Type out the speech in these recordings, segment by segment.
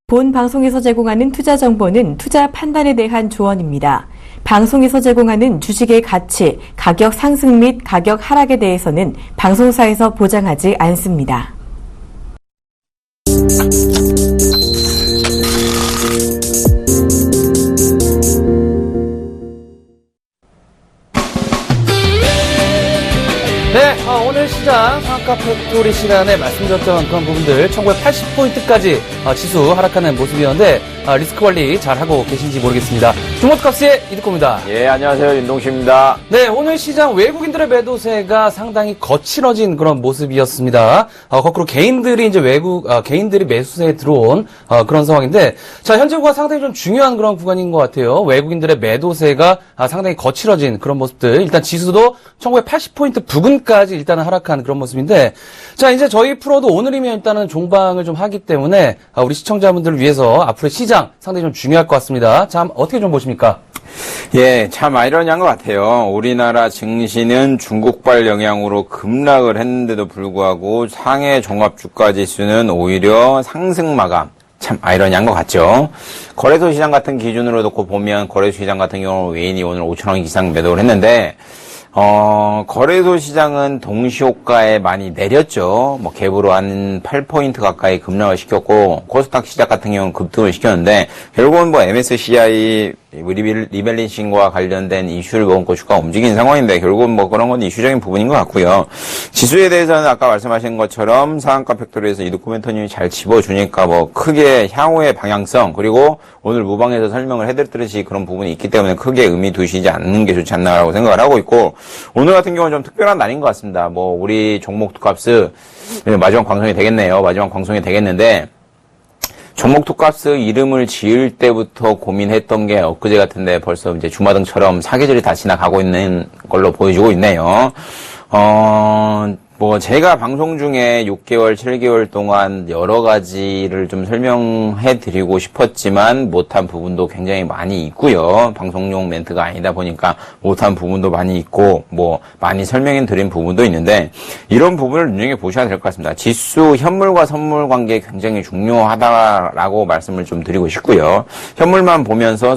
본 방송에서 제공하는 투자 정보는 투자 판단에 대한 조언입니다. 방송에서 제공하는 주식의 가치, 가격 상승 및 가격 하락에 대해서는 방송사에서 보장하지 않습니다. 네, 오늘 시장 상한가 팩토리 시간에 말씀드렸던 그런 부분들 1980포인트까지 지수 하락하는 모습이었는데 리스크 관리 잘하고 계신지 모르겠습니다. 종목값의 이득고입니다. 예, 안녕하세요. 윤동식입니다. 네, 오늘 시장 외국인들의 매도세가 상당히 거칠어진 그런 모습이었습니다. 거꾸로 개인들이 개인들이 매수세에 들어온 그런 상황인데, 자, 현재 구간 상당히 좀 중요한 그런 구간인 것 같아요. 외국인들의 매도세가 상당히 거칠어진 그런 모습들. 일단 지수도 1980포인트 부근까지 일단은 하락한 그런 모습인데, 자, 이제 저희 프로도 오늘이면 일단은 종방을 좀 하기 때문에 우리 시청자분들을 위해서 앞으로의 시장 상당히 좀 중요할 것 같습니다. 자, 어떻게 좀 보십니까? 예, 참 아이러니한 것 같아요. 우리나라 증시는 중국발 영향으로 급락을 했는데도 불구하고 상해 종합주가지수는 오히려 상승 마감. 참 아이러니한 것 같죠. 거래소 시장 같은 기준으로 놓고 보면 거래소 시장 같은 경우 외인이 오늘 5천원 이상 매도를 했는데 거래소 시장은 동시호가에 많이 내렸죠. 뭐 갭으로 한 8포인트 가까이 급락을 시켰고, 코스닥 시장 같은 경우는 급등을 시켰는데, 결국은 뭐 MSCI 리밸런싱과 관련된 이슈를 머금고 주가가 움직인 상황인데, 결국은 뭐 그런 건 이슈적인 부분인 것 같고요. 지수에 대해서는 아까 말씀하신 것처럼 상한가 팩토리에서 이득 코멘터님이 잘 집어주니까 뭐 크게 향후의 방향성, 그리고 오늘 무방에서 설명을 해드렸듯이 그런 부분이 있기 때문에 크게 의미 두시지 않는 게 좋지 않나라고 생각을 하고 있고, 오늘 같은 경우는 좀 특별한 날인 것 같습니다. 뭐 우리 종목 투값스 마지막 방송이 되겠네요. 마지막 방송이 되겠는데, 종목 투값스 이름을 지을 때부터 고민했던 게 엊그제 같은데 벌써 이제 주마등처럼 사계절이 다 지나가고 있는 걸로 보여주고 있네요. 뭐 제가 방송 중에 6개월, 7개월 동안 여러 가지를 좀 설명해 드리고 싶었지만 못한 부분도 굉장히 많이 있고요. 방송용 멘트가 아니다 보니까 못한 부분도 많이 있고 뭐 많이 설명해 드린 부분도 있는데, 이런 부분을 눈여겨보셔야 될 것 같습니다. 지수 현물과 선물 관계 굉장히 중요하다라고 말씀을 좀 드리고 싶고요. 현물만 보면서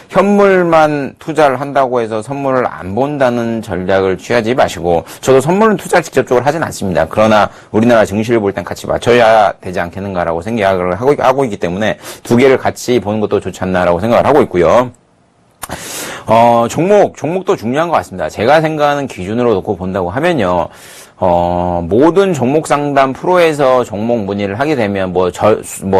현물만 투자를 한다고 해서 선물을 안 본다는 전략을 취하지 마시고, 저도 선물은 투자를 직접적으로 하진 않습니다. 그러나 우리나라 증시를 볼 땐 같이 맞춰야 되지 않겠는가라고 생각을 하고 있기 때문에 두 개를 같이 보는 것도 좋지 않나라고 생각을 하고 있고요. 종목도 중요한 것 같습니다. 제가 생각하는 기준으로 놓고 본다고 하면요. 모든 종목 상담 프로에서 종목 문의를 하게 되면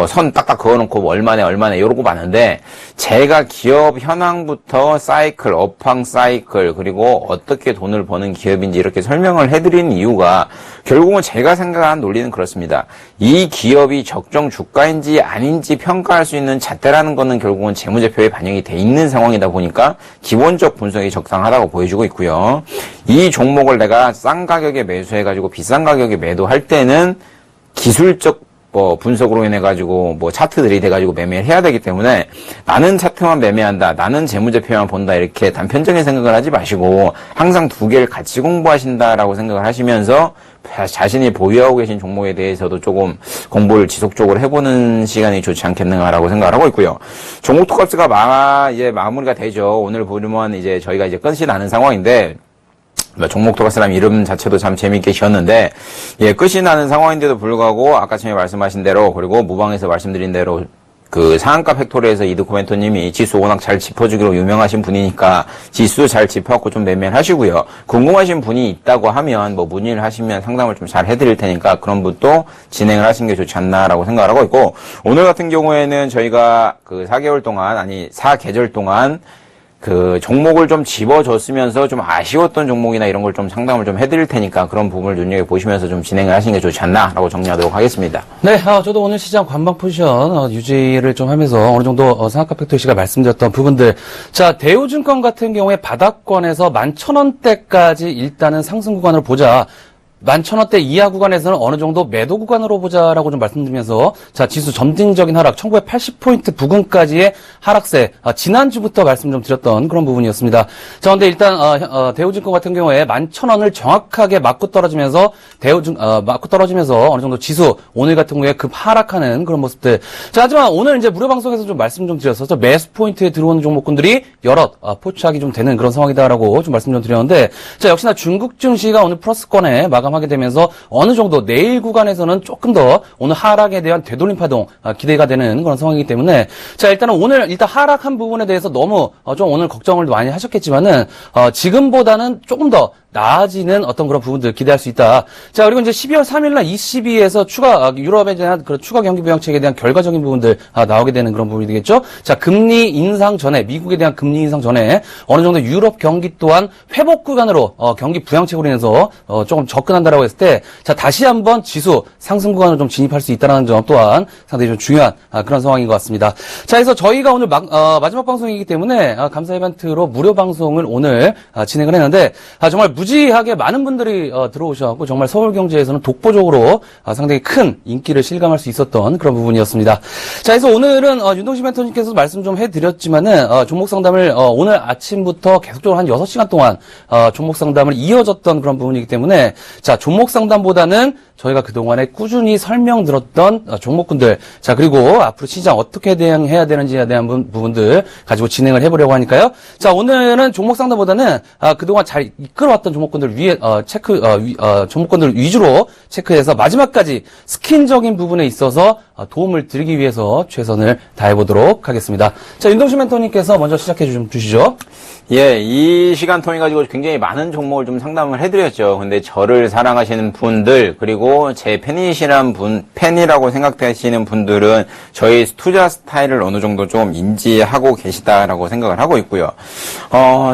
선 딱딱 그어놓고 얼마네 이러고 많은데, 제가 기업 현황부터 사이클, 업황 사이클, 그리고 어떻게 돈을 버는 기업인지 이렇게 설명을 해드리는 이유가 결국은 제가 생각하는 논리는 그렇습니다. 이 기업이 적정 주가인지 아닌지 평가할 수 있는 잣대라는 거는 결국은 재무제표에 반영이 돼 있는 상황이다 보니까 기본적 분석이 적당하다고 보여주고 있고요. 이 종목을 내가 싼 가격에 매수해가지고 비싼 가격에 매도할 때는 기술적 분석으로 인해가지고 차트들이 돼가지고 매매를 해야 되기 때문에, 나는 차트만 매매한다, 나는 재무제표만 본다, 이렇게 단편적인 생각을 하지 마시고 항상 두 개를 같이 공부하신다라고 생각을 하시면서 자신이 보유하고 계신 종목에 대해서도 조금 공부를 지속적으로 해보는 시간이 좋지 않겠는가라고 생각을 하고 있고요. 종목 투값스가 이제 마무리가 되죠. 오늘 보면 이제 저희가 이제 끝이 나는 상황인데, 종목 투값스라는 이름 자체도 참 재미있게 지었는데, 예, 끝이 나는 상황인데도 불구하고 아까 전에 말씀하신 대로, 그리고 무방에서 말씀드린 대로 그 상한가 팩토리에서 이득 코멘터님이 지수 워낙 잘 짚어주기로 유명하신 분이니까 지수 잘 짚어갖고 좀 매매를 하시고요. 궁금하신 분이 있다고 하면 문의를 하시면 상담을 좀 잘 해드릴 테니까 그런 분도 진행을 하시는 게 좋지 않나라고 생각을 하고 있고, 오늘 같은 경우에는 저희가 그 4계절 동안 그 종목을 좀 집어줬으면서 좀 아쉬웠던 종목이나 이런 걸 좀 상담을 좀 해드릴 테니까 그런 부분을 눈여겨보시면서 좀 진행을 하시는 게 좋지 않나라고 정리하도록 하겠습니다. 네, 저도 오늘 시장 관방 포지션 유지를 좀 하면서 어느 정도 상한가 팩토리 씨가 말씀드렸던 부분들. 자, 대우증권 같은 경우에 바닥권에서 11,000원대까지 일단은 상승 구간으로 보자. 11,000원대 이하 구간에서는 어느 정도 매도 구간으로 보자라고 좀 말씀드리면서 자 지수 점진적인 하락 1980포인트 부근까지의 하락세 지난주부터 말씀 좀 드렸던 그런 부분이었습니다. 자 근데 일단 대우증권 같은 경우에 11,000원을 정확하게 맞고 떨어지면서 맞고 떨어지면서 어느 정도 지수 오늘 같은 경우에 급 하락하는 그런 모습들. 자 하지만 오늘 이제 무료 방송에서 좀 말씀 좀 드렸었죠. 매수 포인트에 들어오는 종목군들이 여러 포착이 좀 되는 그런 상황이다라고 좀 말씀 좀 드렸는데 자 역시나 중국 증시가 오늘 플러스권에 마감하게 되면서 어느 정도 내일 구간에서는 조금 더 오늘 하락에 대한 되돌림 파동 기대가 되는 그런 상황이기 때문에 자 일단은 오늘 일단 하락한 부분에 대해서 너무 좀 오늘 걱정을 많이 하셨겠지만은 지금보다는 조금 더 나아지는 어떤 그런 부분들 기대할 수 있다. 자, 그리고 이제 12월 3일날 ECB에서 유럽에 대한 그런 추가 경기 부양책에 대한 결과적인 부분들 나오게 되는 그런 부분이 되겠죠. 자, 금리 인상 전에, 미국에 대한 금리 인상 전에 어느 정도 유럽 경기 또한 회복 구간으로 경기 부양책으로 인해서 조금 접근한다라고 했을 때, 자, 다시 한번 지수 상승 구간으로 좀 진입할 수 있다는 점 또한 상당히 좀 중요한 그런 상황인 것 같습니다. 자, 그래서 저희가 오늘 마지막 방송이기 때문에 감사 이벤트로 무료 방송을 오늘 진행을 했는데, 정말 무지하게 많은 분들이 들어오셔서 정말 서울 경제에서는 독보적으로 상당히 큰 인기를 실감할 수 있었던 그런 부분이었습니다. 자, 그래서 오늘은 윤동식 멘토님께서 말씀 좀 해드렸지만은 종목 상담을 오늘 아침부터 계속적으로 한 6시간 동안 종목 상담을 이어졌던 그런 부분이기 때문에 자, 종목 상담보다는 저희가 그동안에 꾸준히 설명드렸던 종목군들, 자, 그리고 앞으로 시장 어떻게 대응해야 되는지에 대한 부분들 가지고 진행을 해보려고 하니까요. 자, 오늘은 종목 상담보다는 그동안 잘 이끌어왔던 종목군들 종목군들 위주로 체크해서 마지막까지 스킨적인 부분에 있어서 도움을 드리기 위해서 최선을 다해보도록 하겠습니다. 자, 윤동식 멘토님께서 먼저 시작해 주시죠. 예, 이 시간 통해 가지고 굉장히 많은 종목을 좀 상담을 해드렸죠. 근데 저를 사랑하시는 분들, 그리고 제 팬이라고 생각되시는 분들은 저희 투자 스타일을 어느 정도 좀 인지하고 계시다라고 생각을 하고 있고요.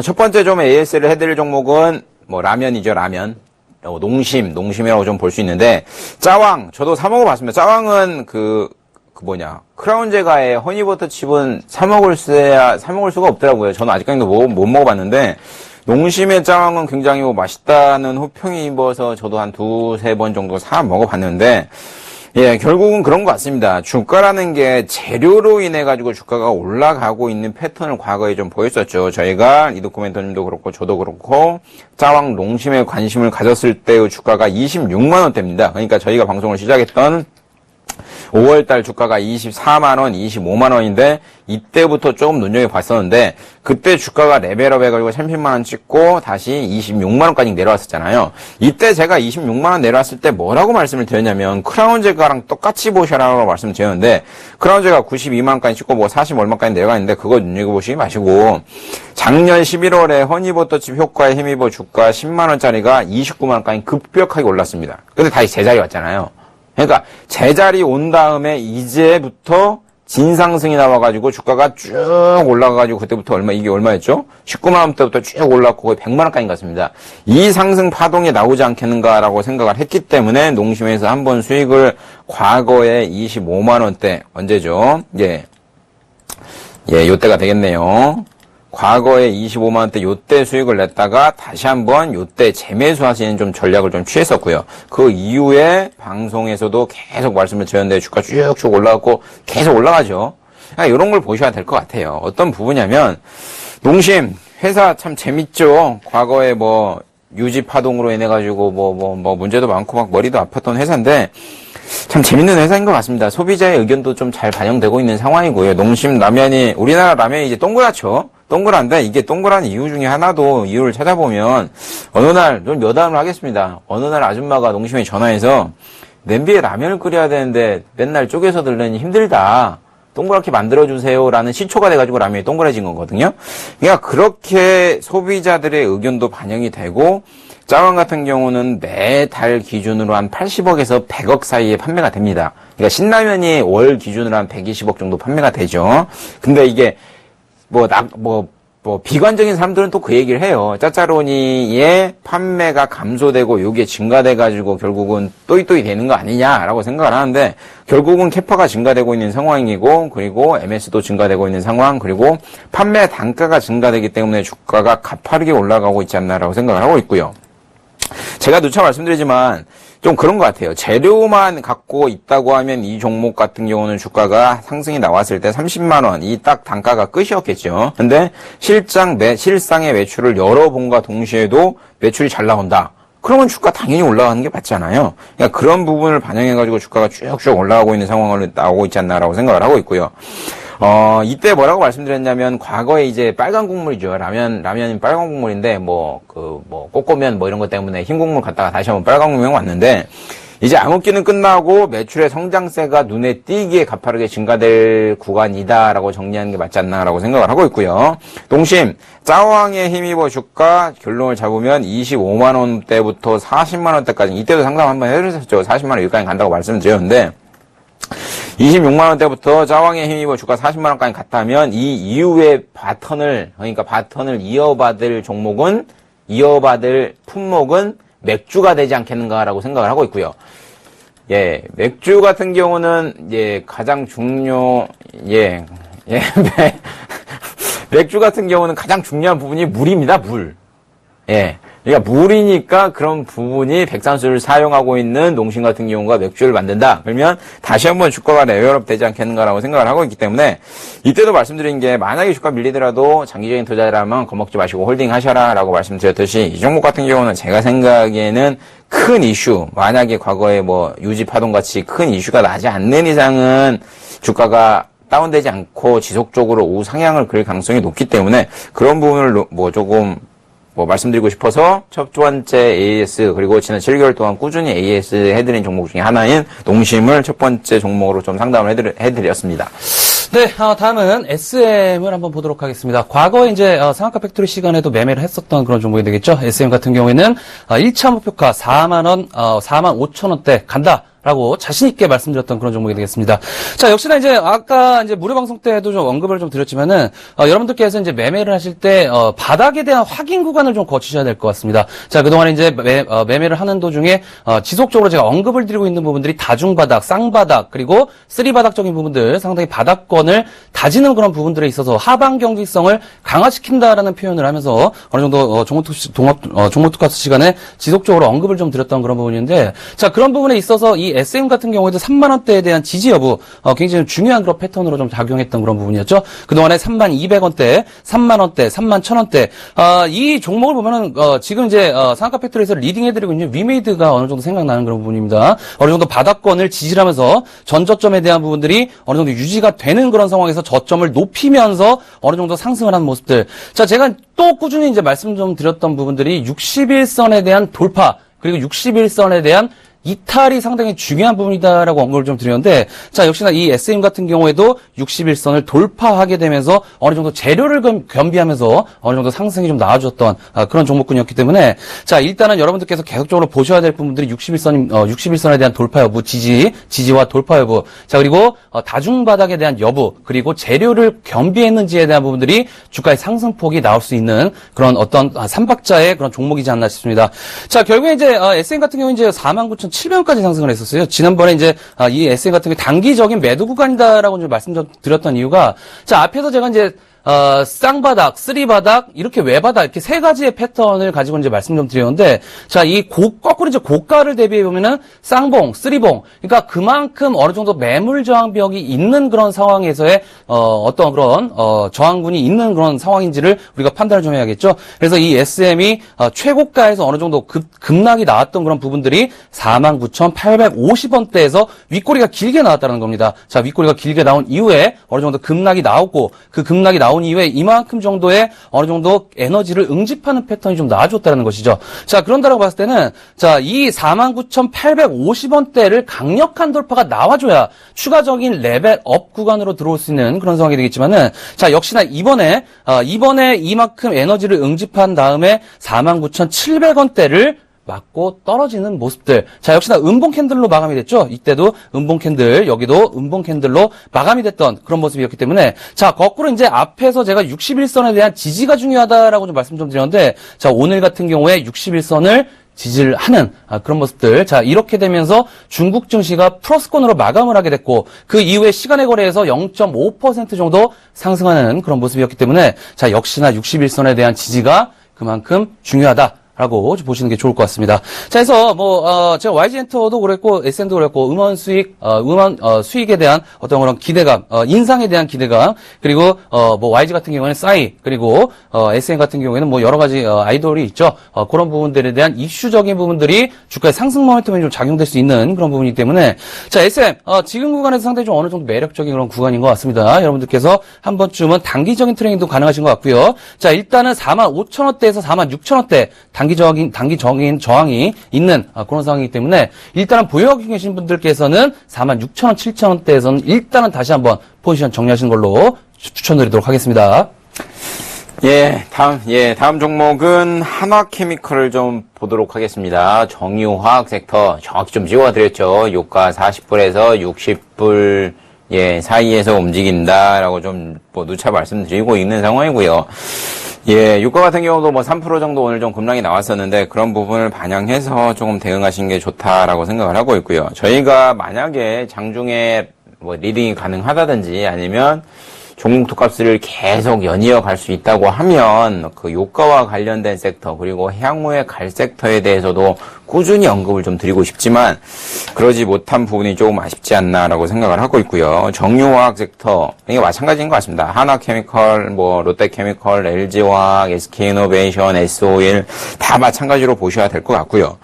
첫 번째 좀 AS를 해드릴 종목은 뭐 라면이죠, 라면. 농심이라고 좀 볼 수 있는데, 짜왕, 저도 사 먹어봤습니다. 짜왕은 크라운 제과의 허니버터 칩은 사 먹을 수가 없더라고요. 저는 아직까지도 못 먹어봤는데, 농심의 짜왕은 굉장히 맛있다는 호평이 입어서 저도 한 2-3번 정도 사 먹어봤는데, 예, 결국은 그런 것 같습니다. 주가라는 게 재료로 인해 가지고 주가가 올라가고 있는 패턴을 과거에 좀 보였었죠. 저희가 이덕구 멘토님도 그렇고 저도 그렇고 짜왕 농심에 관심을 가졌을 때의 주가가 26만 원대입니다. 그러니까 저희가 방송을 시작했던 5월달 주가가 24만원, 25만원인데 이때부터 조금 눈여겨봤었는데 그때 주가가 레벨업 해가지고 30만원 찍고 다시 26만원까지 내려왔었잖아요. 이때 제가 26만원 내려왔을 때 뭐라고 말씀을 드렸냐면 크라운 제과랑 똑같이 보셔라고 말씀을 드렸는데 크라운 제과 92만원까지 찍고 뭐 40 얼마까지 내려가는데 그거 눈여겨보시지 마시고 작년 11월에 허니버터칩 효과에 힘입어 주가 10만원짜리가 29만원까지 급격하게 올랐습니다. 근데 다시 제자리 왔잖아요. 그러니까 제자리 온 다음에 이제부터 진상승이 나와가지고 주가가 쭉 올라가가지고 그때부터 이게 얼마였죠? 19만 원대부터 쭉 올라갔고 거의 100만 원까지 갔습니다. 이 상승 파동이 나오지 않겠는가라고 생각을 했기 때문에 농심에서 한번 수익을 과거에 25만 원대 언제죠? 요때가 되겠네요. 과거에 25만 원대 요때 수익을 냈다가 다시 한번 요때 재매수하시는 좀 전략을 좀 취했었고요. 그 이후에 방송에서도 계속 말씀을 드렸는데 주가 쭉쭉 올라갔고 계속 올라가죠. 이런 걸 보셔야 될 것 같아요. 어떤 부분이냐면 농심 회사 참 재밌죠. 과거에 유지 파동으로 인해 가지고 문제도 많고 막 머리도 아팠던 회사인데 참 재밌는 회사인 것 같습니다. 소비자의 의견도 좀 잘 반영되고 있는 상황이고요. 농심 라면이 우리나라 라면이 이제 동그랗죠. 동그란데 이게 동그란 이유 중에 하나도 이유를 찾아보면 어느 날 좀 여담을 하겠습니다. 어느 날 아줌마가 농심에 전화해서 냄비에 라면을 끓여야 되는데 맨날 쪼개서 들르니 힘들다. 동그랗게 만들어주세요라는 시초가 돼가지고 라면이 동그래진 거거든요. 그러니까 그렇게 소비자들의 의견도 반영이 되고 짜왕 같은 경우는 매달 기준으로 한 80억에서 100억 사이에 판매가 됩니다. 그러니까 신라면이 월 기준으로 한 120억 정도 판매가 되죠. 근데 이게 비관적인 사람들은 또 그 얘기를 해요. 짜짜로니의 판매가 감소되고 요게 증가돼가지고 결국은 또이또이 되는 거 아니냐라고 생각을 하는데 결국은 캐파가 증가되고 있는 상황이고 그리고 MS도 증가되고 있는 상황 그리고 판매 단가가 증가되기 때문에 주가가 가파르게 올라가고 있지 않나라고 생각을 하고 있고요. 제가 누차 말씀드리지만 좀 그런 것 같아요. 재료만 갖고 있다고 하면 이 종목 같은 경우는 주가가 상승이 나왔을 때 30만 원, 이 딱 단가가 끝이었겠죠. 근데 실상의 매출을 열어본과 동시에도 매출이 잘 나온다. 그러면 주가 당연히 올라가는 게 맞잖아요. 그러니까 그런 부분을 반영해가지고 주가가 쭉쭉 올라가고 있는 상황으로 나오고 있지 않나라고 생각을 하고 있고요. 이때 뭐라고 말씀드렸냐면, 과거에 이제 빨간 국물이죠. 라면이 빨간 국물인데, 꼬꼬면 이런 것 때문에 흰 국물 갔다가 다시 한번 빨간 국물 왔는데, 이제 암흑기는 끝나고 매출의 성장세가 눈에 띄기에 가파르게 증가될 구간이다라고 정리하는 게 맞지 않나라고 생각을 하고 있고요. 동심, 짜왕에 힘입어 주가 결론을 잡으면 25만 원대부터 40만 원대까지, 이때도 상담 한번 해드렸었죠. 40만 원 여기까지 간다고 말씀드렸는데, 26만 원대부터 짜왕에 힘입어 주가 40만 원까지 갔다면 이 이후에 바턴을 이어받을 품목은 맥주가 되지 않겠는가라고 생각을 하고 있고요. 예, 맥주 같은 경우는 가장 맥주 같은 경우는 가장 중요한 부분이 물입니다, 물. 예. 그러니까 물이니까 그런 부분이 백산수를 사용하고 있는 농심 같은 경우가 맥주를 만든다. 그러면 다시 한번 주가가 레벨업 되지 않겠는가라고 생각을 하고 있기 때문에, 이때도 말씀드린 게, 만약에 주가 밀리더라도 장기적인 투자라면 겁먹지 마시고 홀딩 하셔라라고 말씀드렸듯이, 이 종목 같은 경우는 제가 생각에는 큰 이슈, 만약에 과거에 유지 파동 같이 큰 이슈가 나지 않는 이상은 주가가 다운되지 않고 지속적으로 우상향을 그릴 가능성이 높기 때문에, 그런 부분을 조금 말씀드리고 싶어서 첫 번째 AS, 그리고 지난 7개월 동안 꾸준히 AS 해드린 종목 중에 하나인 농심을 첫 번째 종목으로 좀 상담을 해드렸습니다. 네, 다음은 SM을 한번 보도록 하겠습니다. 과거에 이제 상한가 팩토리 시간에도 매매를 했었던 그런 종목이 되겠죠. SM 같은 경우에는 1차 목표가 4만 원, 4만 5천 원대 간다. 라고 자신있게 말씀드렸던 그런 종목이 되겠습니다. 자, 역시나 이제 아까 이제 무료 방송 때도 좀 언급을 좀 드렸지만은, 여러분들께서 이제 매매를 하실 때, 바닥에 대한 확인 구간을 좀 거치셔야 될 것 같습니다. 자, 그동안 이제 매매를 하는 도중에, 지속적으로 제가 언급을 드리고 있는 부분들이 다중바닥, 쌍바닥, 그리고 쓰리바닥적인 부분들, 상당히 바닥권을 다지는 그런 부분들에 있어서 하방 경직성을 강화시킨다라는 표현을 하면서 어느 정도, 종목 투카스 시간에 지속적으로 언급을 좀 드렸던 그런 부분인데, 자, 그런 부분에 있어서 이 SM 같은 경우에도 3만 원대에 대한 지지 여부 굉장히 중요한 그런 패턴으로 좀 작용했던 그런 부분이었죠. 그동안에 3만 200원대, 3만 원대, 3만 1000원대 이 종목을 보면은 지금 이제 상한가 팩토리에서 리딩해드리고 있는 위메이드가 어느 정도 생각나는 그런 부분입니다. 어느 정도 바닥권을 지지하면서 전저점에 대한 부분들이 어느 정도 유지가 되는 그런 상황에서 저점을 높이면서 어느 정도 상승을 하는 모습들. 자, 제가 또 꾸준히 이제 말씀 좀 드렸던 부분들이 61선에 대한 돌파, 그리고 61선에 대한 이탈이 상당히 중요한 부분이다라고 언급을 좀 드렸는데, 자, 역시나 이 SM 같은 경우에도 61선을 돌파하게 되면서 어느 정도 재료를 겸비하면서 어느 정도 상승이 좀 나아졌던 그런 종목군이었기 때문에, 자, 일단은 여러분들께서 계속적으로 보셔야 될 부분들이 61선에 대한 돌파 여부, 지지와 돌파 여부, 자, 그리고 다중바닥에 대한 여부, 그리고 재료를 겸비했는지에 대한 부분들이 주가의 상승폭이 나올 수 있는 그런 어떤 삼박자의 그런 종목이지 않나 싶습니다. 자, 결국에 이제 SM 같은 경우는 이제 49,700원까지 상승을 했었어요. 지난번에 이제 이 SM 같은 경우 단기적인 매도 구간이다라고 좀 말씀 좀 드렸던 이유가, 자, 앞에서 제가 이제 쌍바닥, 쓰리바닥, 이렇게 외바닥, 이렇게 세 가지의 패턴을 가지고 이제 말씀 좀 드렸는데, 자, 거꾸로 이제 고가를 대비해보면은 쌍봉, 쓰리봉, 그러니까 그만큼 어느 정도 매물 저항벽이 있는 그런 상황에서의, 어떤 그런, 저항군이 있는 그런 상황인지를 우리가 판단을 좀 해야겠죠. 그래서 이 SM이, 최고가에서 어느 정도 급락이 나왔던 그런 부분들이 49,850원대에서 윗꼬리가 길게 나왔다는 겁니다. 자, 윗꼬리가 길게 나온 이후에 어느 정도 급락이 나오고, 그 급락이 나온 이후에 이만큼 정도의 어느 정도 에너지를 응집하는 패턴이 좀 나아졌다는 것이죠. 자, 그런다라고 봤을 때는, 자, 이 49,850원대를 강력한 돌파가 나와줘야 추가적인 레벨업 구간으로 들어올 수 있는 그런 상황이 되겠지만은, 자, 역시나 이번에 이만큼 에너지를 응집한 다음에 49,700원대를 맞고 떨어지는 모습들. 자, 역시나 음봉 캔들로 마감이 됐죠. 이때도 음봉 캔들, 여기도 음봉 캔들로 마감이 됐던 그런 모습이었기 때문에, 자, 거꾸로 이제 앞에서 제가 61선에 대한 지지가 중요하다라고 좀 말씀 좀 드렸는데, 자, 오늘 같은 경우에 61선을 지지를 하는 그런 모습들. 자, 이렇게 되면서 중국 증시가 플러스권으로 마감을 하게 됐고, 그 이후에 시간의 거래에서 0.5% 정도 상승하는 그런 모습이었기 때문에, 자, 역시나 61선에 대한 지지가 그만큼 중요하다. 라고 보시는 게 좋을 것 같습니다. 자, 그래서 제가 YG엔터도 그랬고, SM도 그랬고, 음원 수익에 대한 어떤 그런 기대감, 인상에 대한 기대감, 그리고, YG 같은 경우에는 싸이, 그리고, SM 같은 경우에는 여러 가지, 아이돌이 있죠. 그런 부분들에 대한 이슈적인 부분들이 주가의 상승 모멘텀에 좀 작용될 수 있는 그런 부분이기 때문에, 자, SM, 지금 구간에서 상당히 좀 어느 정도 매력적인 그런 구간인 것 같습니다. 여러분들께서 한 번쯤은 단기적인 트레이딩도 가능하신 것 같고요. 자, 일단은 45,000원대에서 46,000원대, 단기적인 저항이 있는 그런 상황이기 때문에 일단은 보유하고 계신 분들께서는 46,000원, 7,000원대에서는 일단은 다시 한번 포지션 정리하시는 걸로 추천드리도록 하겠습니다. 다음 종목은 한화케미컬을 좀 보도록 하겠습니다. 정유화학 섹터 정확히 좀 찍어드렸죠. 유가 40불에서 60불 사이에서 움직인다라고 좀 누차 말씀드리고 있는 상황이고요. 유가 같은 경우도 3% 정도 오늘 좀 급락이 나왔었는데 그런 부분을 반영해서 조금 대응하시는 게 좋다라고 생각을 하고 있고요. 저희가 만약에 장중에 리딩이 가능하다든지 아니면 종목 투값을 계속 연이어 갈 수 있다고 하면 그 유가와 관련된 섹터 그리고 향후에 갈 섹터에 대해서도 꾸준히 언급을 좀 드리고 싶지만 그러지 못한 부분이 조금 아쉽지 않나라고 생각을 하고 있고요. 정유화학 sek터 이게 마찬가지인 것 같습니다. 하나케미컬, 롯데케미컬, LG화학, SK이노베이션, S-오일 다 마찬가지로 보셔야 될 것 같고요.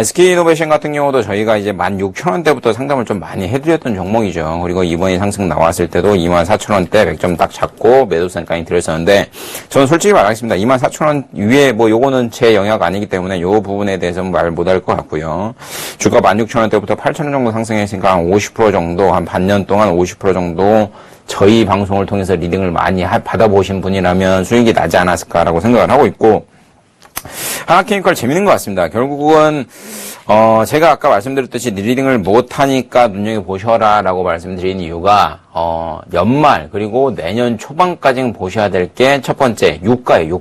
SK이노베이션 같은 경우도 저희가 이제 16,000원대부터 상담을 좀 많이 해드렸던 종목이죠. 그리고 이번에 상승 나왔을 때도 24,000원대 100점 딱 잡고 매도선까지 들었었는데 저는 솔직히 말하겠습니다. 24,000원 위에 요거는 제 영역 아니기 때문에 요 부분에 대해서는 말 못할 것 같고요. 주가 16,000원대부터 8,000원 정도 상승했으니까 한 50% 정도, 한 반년 동안 50% 정도 저희 방송을 통해서 리딩을 많이 받아보신 분이라면 수익이 나지 않았을까라고 생각을 하고 있고 하나케미컬 재밌는 것 같습니다. 결국은 제가 아까 말씀드렸듯이 리딩을 못하니까 눈여겨보셔라 라고 말씀드린 이유가 연말 그리고 내년 초반까지는 보셔야 될 게 첫 번째 유가예요.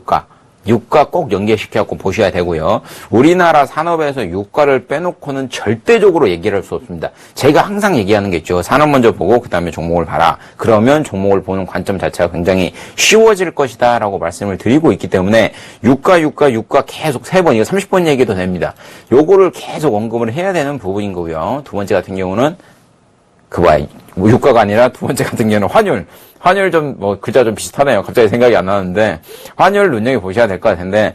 유가 꼭 연계시켜갖고 보셔야 되고요. 우리나라 산업에서 유가를 빼놓고는 절대적으로 얘기를 할 수 없습니다. 제가 항상 얘기하는 게 있죠. 산업 먼저 보고 그 다음에 종목을 봐라. 그러면 종목을 보는 관점 자체가 굉장히 쉬워질 것이다 라고 말씀을 드리고 있기 때문에 유가 계속 3번, 이거 30번 얘기도 됩니다. 요거를 계속 언급을 해야 되는 부분인 거고요. 두 번째 같은 경우는 유가가 아니라 두 번째 같은 경우는 환율 좀, 글자 좀 비슷하네요. 갑자기 생각이 안 나는데, 환율 눈여겨보셔야 될 것 같은데,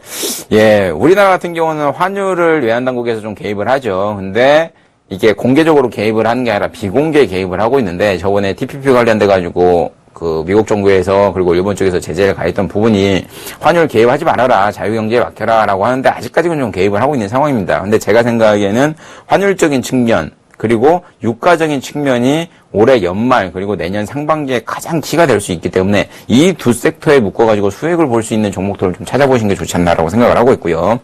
우리나라 같은 경우는 환율을 외환당국에서 좀 개입을 하죠. 근데, 이게 공개적으로 개입을 하는 게 아니라 비공개 개입을 하고 있는데, 저번에 TPP 관련돼가지고, 미국 정부에서, 그리고 일본 쪽에서 제재를 가했던 부분이, 환율 개입하지 말아라, 자유경제에 맡겨라, 라고 하는데, 아직까지는 좀 개입을 하고 있는 상황입니다. 근데 제가 생각하기에는, 환율적인 측면, 그리고 유가적인 측면이 올해 연말 그리고 내년 상반기에 가장 키가 될 수 있기 때문에 이 두 섹터에 묶어가지고 수익을 볼 수 있는 종목들을 좀 찾아보시는 게 좋지 않나라고 생각을 하고 있고요.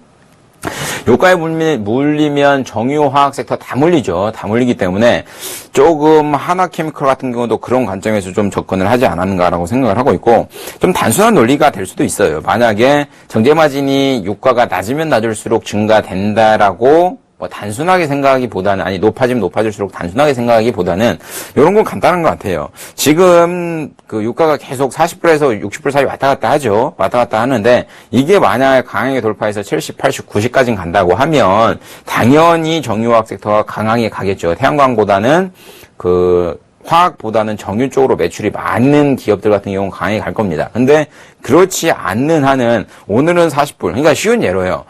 유가에 물리면 정유화학 섹터 다 물리죠. 다 물리기 때문에 조금 하나케미컬 같은 경우도 그런 관점에서 좀 접근을 하지 않았는가라고 생각을 하고 있고 좀 단순한 논리가 될 수도 있어요. 만약에 정제마진이 유가가 낮으면 낮을수록 증가된다라고 단순하게 생각하기보다는, 높아지면 높아질수록 단순하게 생각하기보다는, 요런 건 간단한 것 같아요. 지금, 유가가 계속 40불에서 60불 사이 왔다 갔다 하죠. 왔다 갔다 하는데, 이게 만약에 강하게 돌파해서 70, 80, 90까지 간다고 하면, 당연히 정유화학 섹터가 강하게 가겠죠. 태양광보다는, 화학보다는 정유 쪽으로 매출이 많은 기업들 같은 경우는 강하게 갈 겁니다. 근데, 그렇지 않는 한은, 오늘은 40불. 그러니까 쉬운 예로예요.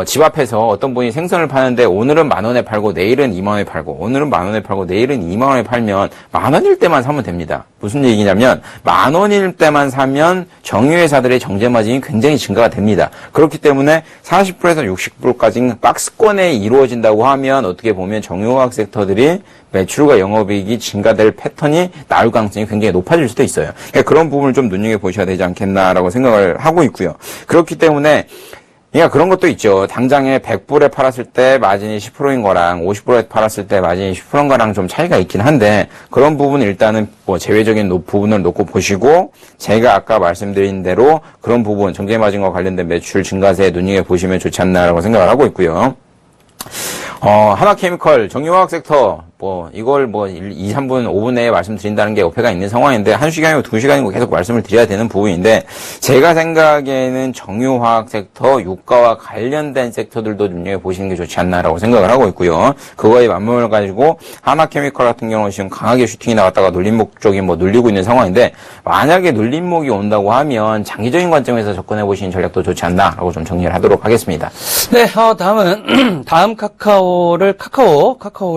집 앞에서 어떤 분이 생선을 파는데 오늘은 10,000원에 팔고 내일은 20,000원에 팔고 오늘은 10,000원에 팔고 내일은 20,000원에 팔면 10,000원일 때만 사면 됩니다. 무슨 얘기냐면 10,000원일 때만 사면 정유회사들의 정제마진이 굉장히 증가가 됩니다. 그렇기 때문에 40불에서 60불까지 박스권에 이루어진다고 하면 어떻게 보면 정유화학 섹터들이 매출과 영업이익이 증가될 패턴이 나올 가능성이 굉장히 높아질 수도 있어요. 그러니까 그런 부분을 좀 눈여겨보셔야 되지 않겠나라고 생각을 하고 있고요. 그렇기 때문에 그러니까 그런 것도 있죠. 당장에 100불에 팔았을 때 마진이 10%인 거랑 50불에 팔았을 때 마진이 10%인 거랑 좀 차이가 있긴 한데 그런 부분 일단은 제외적인 부분을 놓고 보시고 제가 아까 말씀드린 대로 그런 부분 정제마진과 관련된 매출 증가세에 눈여겨보시면 좋지 않나라고 생각을 하고 있고요. 하나케미컬 정유화학 섹터 이걸 2, 3분, 5분 내에 말씀드린다는 게 어폐가 있는 상황인데, 1시간이고 2시간이고 계속 말씀을 드려야 되는 부분인데, 제가 생각에는 정유화학 섹터, 유가와 관련된 섹터들도 눈여겨보시는 게 좋지 않나라고 생각을 하고 있고요. 그거에 맞물려 가지고, 하나케미컬 같은 경우는 지금 강하게 슈팅이 나갔다가 눌림목 쪽이 눌리고 있는 상황인데, 만약에 눌림목이 온다고 하면, 장기적인 관점에서 접근해보시는 전략도 좋지 않나라고 좀 정리를 하도록 하겠습니다. 네, 다음은, 다음 카카오를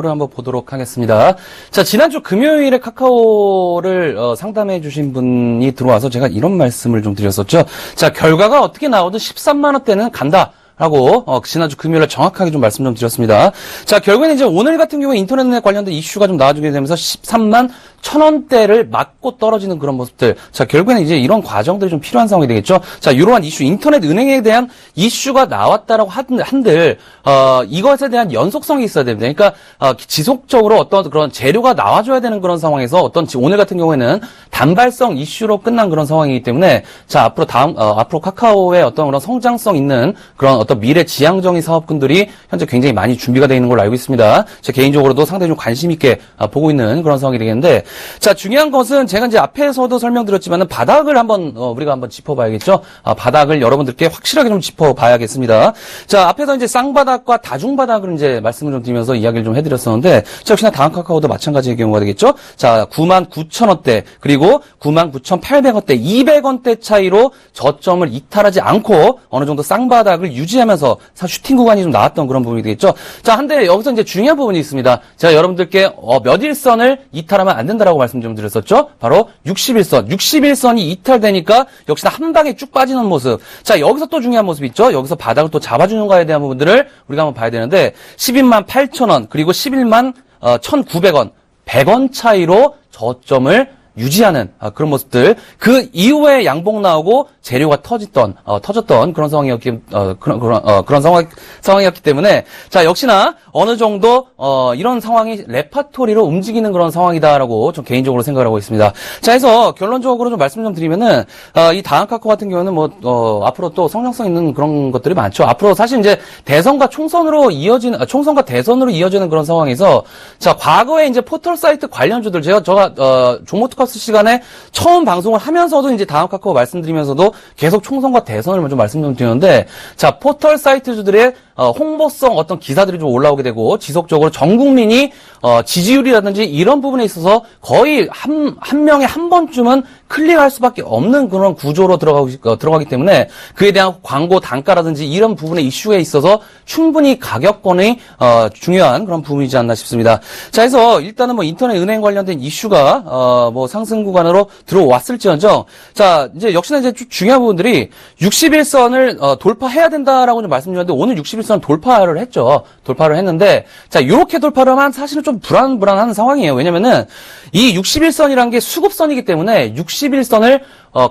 한번 보도록 하겠습니다. 자, 지난주 금요일에 카카오를 상담해 주신 분이 들어와서 제가 이런 말씀을 좀 드렸었죠. 자, 결과가 어떻게 나오든 13만 원대는 간다. 라고 지난주 금요일에 정확하게 좀 말씀 좀 드렸습니다. 자, 결국에는 이제 오늘 같은 경우에 인터넷 관련된 이슈가 좀 나와주게 되면서 13만 1,000원대를 맞고 떨어지는 그런 모습들. 자, 결국에는 이제 이런 과정들이 좀 필요한 상황이 되겠죠. 자, 이러한 이슈, 인터넷 은행에 대한 이슈가 나왔다라고 한들, 이것에 대한 연속성이 있어야 됩니다. 그러니까, 지속적으로 어떤 그런 재료가 나와줘야 되는 그런 상황에서 오늘 같은 경우에는 단발성 이슈로 끝난 그런 상황이기 때문에, 자, 앞으로 카카오의 어떤 그런 성장성 있는 그런 어떤 미래 지향적인 사업군들이 현재 굉장히 많이 준비가 되어 있는 걸로 알고 있습니다. 제 개인적으로도 상당히 좀 관심 있게 보고 있는 그런 상황이 되겠는데, 자, 중요한 것은 제가 이제 앞에서도 설명드렸지만은 바닥을 우리가 한번 짚어봐야겠죠. 바닥을 여러분들께 확실하게 좀 짚어봐야겠습니다. 자, 앞에서 이제 쌍바닥과 다중바닥을 이제 말씀을 좀 드리면서 이야기를 좀 해드렸었는데, 자, 역시나 다음 카카오도 마찬가지의 경우가 되겠죠. 자, 99,000원대, 그리고 99,800원대, 200원대 차이로 저점을 이탈하지 않고 어느 정도 쌍바닥을 유지하면서 슈팅 구간이 좀 나왔던 그런 부분이 되겠죠. 자, 한데 여기서 이제 중요한 부분이 있습니다. 제가 여러분들께 몇 일선을 이탈하면 안 된다라고 말씀 좀 드렸었죠. 바로 61선. 61선이 이탈되니까 역시나 한 방에 쭉 빠지는 모습. 자, 여기서 또 중요한 모습이 있죠. 여기서 바닥을 또 잡아주는 거에 대한 부분들을 우리가 한번 봐야 되는데 12만 8천원 그리고 11만 1,900원 100원 차이로 저점을 유지하는 그런 모습들. 그 이후에 양봉 나오고 재료가 터졌던 그런 상황이었기 상황이었기 때문에 자, 역시나 어느 정도 이런 상황이 레파토리로 움직이는 그런 상황이다라고 좀 개인적으로 생각을 하고 있습니다. 자, 해서 결론적으로 좀 말씀 좀 드리면은 이 다음 카카오 같은 경우는 앞으로 또 성장성 있는 그런 것들이 많죠. 앞으로 사실 이제 대선과 총선과 대선으로 이어지는 그런 상황에서 자, 과거에 이제 포털 사이트 관련주들 제가 종모토커스 시간에 처음 방송을 하면서도 이제 다음 카카오 말씀드리면서도 계속 총선과 대선을 먼저 말씀 좀 드리는데 자, 포털 사이트주들의 홍보성 어떤 기사들이 좀 올라오게 되고 지속적으로 전 국민이 지지율이라든지 이런 부분에 있어서 거의 한 명에 한 번쯤은 클릭할 수밖에 없는 그런 구조로 들어가기 때문에 그에 대한 광고 단가라든지 이런 부분의 이슈에 있어서 충분히 가격권이 중요한 그런 부분이지 않나 싶습니다. 자, 해서 일단은 인터넷 은행 관련된 이슈가 상승 구간으로 들어왔을지언정 자, 이제 역시나 이제 중요한 부분들이 61선을 돌파해야 된다라고 좀 말씀드렸는데 오늘 61선 돌파를 했죠. 돌파를 했는데 자, 이렇게 돌파를 하면 사실은 좀 불안한 상황이에요. 왜냐면은 이 61선이라는 게 수급선이기 때문에 61선을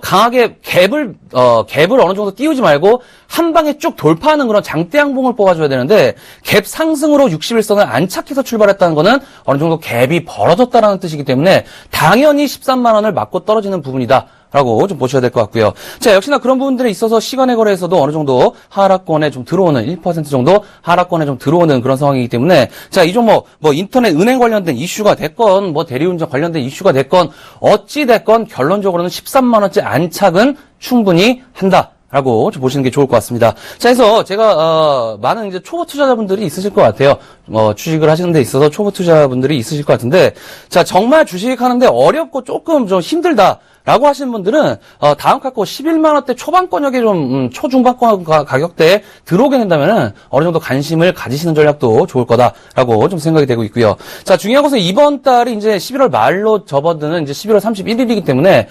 강하게 갭을 어느 정도 띄우지 말고 한 방에 쭉 돌파하는 그런 장대 양봉을 뽑아줘야 되는데 갭 상승으로 61선을 안착해서 출발했다는 거는 어느 정도 갭이 벌어졌다라는 뜻이기 때문에 당연히 13만 원을 맞고 떨어지는 부분이다. 라고 좀 보셔야 될 것 같고요. 자, 역시나 그런 부분들에 있어서 시간의 거래에서도 어느 정도 하락권에 좀 들어오는 1% 정도 하락권에 좀 들어오는 그런 상황이기 때문에 자, 이 종목 인터넷 은행 관련된 이슈가 됐건 대리운전 관련된 이슈가 됐건 어찌 됐건 결론적으로는 13만 원째 안착은 충분히 한다. 라고 좀 보시는 게 좋을 것 같습니다. 자, 해서 제가 많은 이제 초보 투자자분들이 있으실 것 같아요. 주식을 하시는 데 있어서 초보 투자자분들이 있으실 것 같은데 자, 정말 주식하는데 어렵고 조금 좀 힘들다. 라고 하시는 분들은 다음 카카오 11만 원대 초반권역에 좀 초중반권 가격대에 들어오게 된다면은 어느 정도 관심을 가지시는 전략도 좋을 거다라고 좀 생각이 되고 있고요. 자, 중요한 것은 이번 달이 이제 11월 말로 접어드는 이제 11월 31일이기 때문에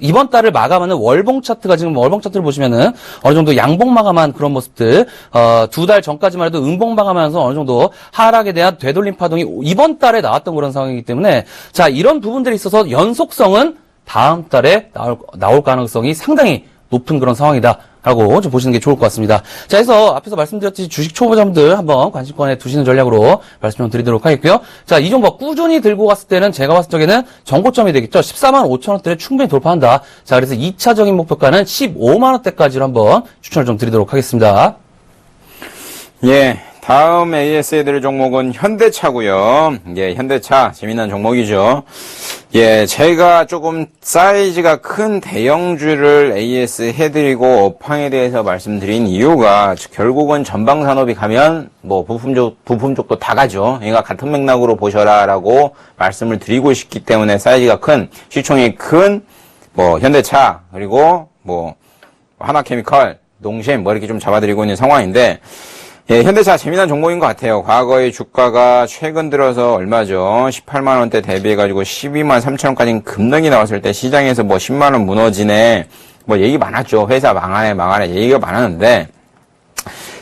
이번 달을 마감하는 월봉 차트가 지금 월봉 차트를 보시면은 어느 정도 양봉 마감한 그런 모습들 2달 전까지만 해도 음봉 마감하면서 어느 정도 하락에 대한 되돌림 파동이 이번 달에 나왔던 그런 상황이기 때문에 자, 이런 부분들에 있어서 연속성은 다음 달에 나올 가능성이 상당히 높은 그런 상황이다라고 좀 보시는 게 좋을 것 같습니다. 자, 해서 앞에서 말씀드렸듯이 주식 초보자분들 한번 관심권에 두시는 전략으로 말씀 좀 드리도록 하겠고요. 자, 이 종목 꾸준히 들고 갔을 때는 제가 봤을 적에는 정고점이 되겠죠. 14만 5천 원대를 충분히 돌파한다. 자, 그래서 2차적인 목표가는 15만 원대까지로 한번 추천을 좀 드리도록 하겠습니다. 예. 다음 AS 해드릴 종목은 현대차고요. 예, 현대차 재미난 종목이죠. 예, 제가 조금 사이즈가 큰 대형주를 AS 해드리고 업황에 대해서 말씀드린 이유가 결국은 전방산업이 가면 뭐 부품 쪽도 다 가죠. 그러니까 같은 맥락으로 보셔라라고 말씀을 드리고 싶기 때문에 사이즈가 큰, 시총이 큰 뭐 현대차 그리고 뭐 하나케미칼, 농심 뭐 이렇게 좀 잡아드리고 있는 상황인데, 예, 현대차 재미난 종목인 것 같아요. 과거의 주가가 최근 들어서 얼마죠? 18만 원대 대비해가지고 12만 3천 원까지 급등이 나왔을 때 시장에서 뭐 10만 원 무너지네, 뭐 얘기 많았죠. 회사 망하네 얘기가 많았는데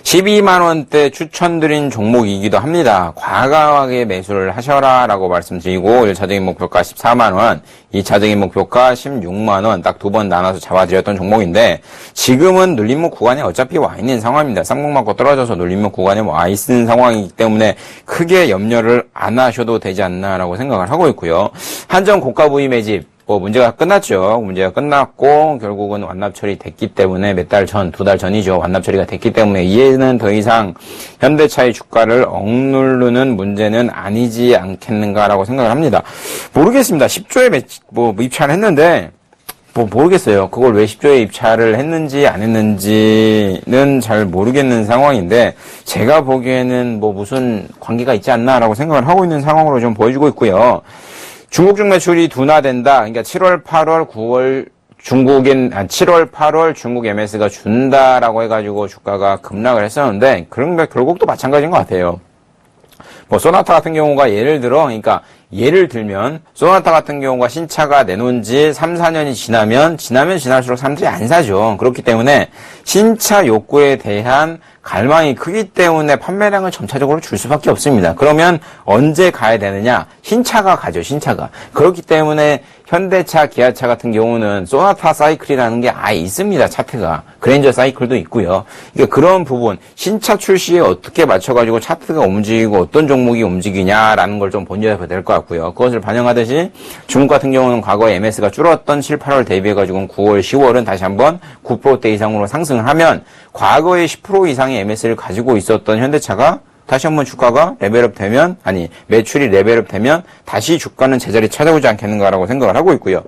12만 원대 추천드린 종목이기도 합니다. 과감하게 매수를 하셔라라고 말씀드리고 1차적인 목표가 14만 원, 2차적인 목표가 16만 원 딱 두 번 나눠서 잡아드렸던 종목인데 지금은 눌림목 구간에 어차피 와 있는 상황입니다. 쌍봉 맞고 떨어져서 눌림목 구간에 와 있는 상황이기 때문에 크게 염려를 안 하셔도 되지 않나라고 생각을 하고 있고요. 한정 고가 부위 매집 뭐 문제가 끝났죠. 문제가 끝났고 결국은 완납 처리됐기 때문에 몇 달 전, 두 달 전이죠. 완납 처리가 됐기 때문에 이제는 더 이상 현대차의 주가를 억누르는 문제는 아니지 않겠는가라고 생각을 합니다. 모르겠습니다. 10조에 입찰을 했는데 모르겠어요. 그걸 왜 10조에 입찰을 했는지 안 했는지는 잘 모르겠는 상황인데 제가 보기에는 뭐 무슨 관계가 있지 않나라고 생각을 하고 있는 상황으로 좀 보여주고 있고요. 중국중 매출이 둔화된다. 그러니까 7월, 8월, 9월 7월, 8월 중국 MS가 준다라고 해가지고 주가가 급락을 했었는데 그런 게 결국도 마찬가지인 것 같아요. 뭐 소나타 같은 경우가 예를 들면 소나타 같은 경우가 신차가 내놓은 지 3, 4년이 지나면 지날수록 사람들이 안 사죠. 그렇기 때문에 신차 욕구에 대한 갈망이 크기 때문에 판매량을 점차적으로 줄 수밖에 없습니다. 그러면 언제 가야 되느냐? 신차가 가죠, 신차가. 그렇기 때문에 현대차, 기아차 같은 경우는 소나타 사이클이라는 게 아예 있습니다, 차트가. 그랜저 사이클도 있고요. 그러니까 그런 부분, 신차 출시에 어떻게 맞춰가지고 차트가 움직이고 어떤 종목이 움직이냐라는 걸 좀 본져야 될 것 같고요. 그것을 반영하듯이 중국 같은 경우는 과거에 MS가 줄었던 7, 8월 대비해가지고 9월, 10월은 다시 한번 9%대 이상으로 상승을 하면 과거의 10% 이상의 MS를 가지고 있었던 현대차가 다시 한번 주가가 매출이 레벨업 되면 다시 주가는 제자리 찾아오지 않겠는가라고 생각을 하고 있고요.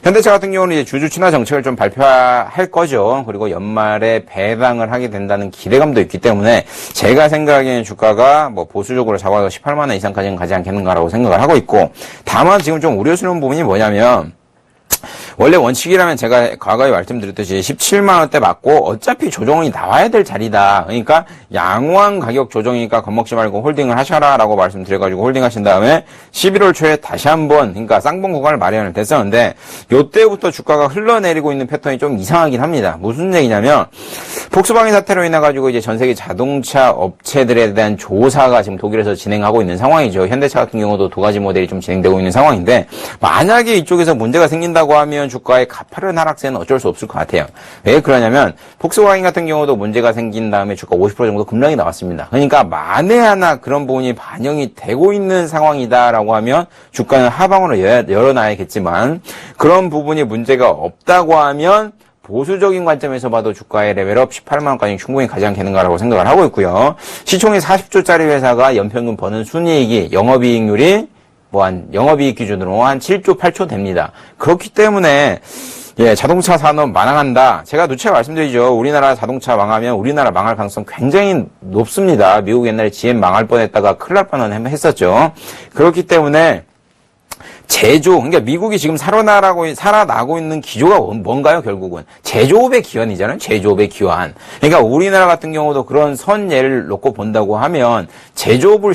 현대차 같은 경우는 이제 주주 친화 정책을 좀 발표할 거죠. 그리고 연말에 배당을 하게 된다는 기대감도 있기 때문에 제가 생각하기에는 주가가 뭐 보수적으로 잡아서 18만 원 이상까지는 가지 않겠는가라고 생각을 하고 있고, 다만 지금 좀 우려스러운 부분이 뭐냐면 원래 원칙이라면 제가 과거에 말씀드렸듯이 17만 원대 맞고 어차피 조정이 나와야 될 자리다. 그러니까 양호한 가격 조정이니까 겁먹지 말고 홀딩을 하셔라라고 말씀드려가지고 홀딩하신 다음에 11월 초에 다시 한번 그러니까 쌍봉 구간을 마련을 됐었는데 요때부터 주가가 흘러내리고 있는 패턴이 좀 이상하긴 합니다. 무슨 얘기냐면 폭스바겐 사태로 인해가지고 이제 전 세계 자동차 업체들에 대한 조사가 지금 독일에서 진행하고 있는 상황이죠. 현대차 같은 경우도 두 가지 모델이 좀 진행되고 있는 상황인데 만약에 이쪽에서 문제가 생긴다고 하면 주가의 가파른 하락세는 어쩔 수 없을 것 같아요. 왜 그러냐면 폭스바겐 같은 경우도 문제가 생긴 다음에 주가 50% 정도 급락이 나왔습니다. 그러니까 만에 하나 그런 부분이 반영이 되고 있는 상황이다라고 하면 주가는 하방으로 열어놔야겠지만 그런 부분이 문제가 없다고 하면 보수적인 관점에서 봐도 주가의 레벨업 18만 원까지 충분히 가지 않겠는가라고 생각을 하고 있고요. 시총이 40조짜리 회사가 연평균 버는 순이익이 영업이익률이 영업이익 기준으로 한 7조, 8조 됩니다. 그렇기 때문에 예, 자동차 산업 망한다. 제가 누차 말씀드리죠. 우리나라 자동차 망하면 우리나라 망할 가능성 굉장히 높습니다. 미국 옛날에 GM 망할 뻔했다가 큰일 날 뻔한 했었죠. 그렇기 때문에 그러니까 미국이 지금 살아나고 있는 기조가 뭔가요, 결국은? 제조업의 기원이잖아요, 제조업의 기원. 그러니까 우리나라 같은 경우도 그런 선 예를 놓고 본다고 하면 제조업을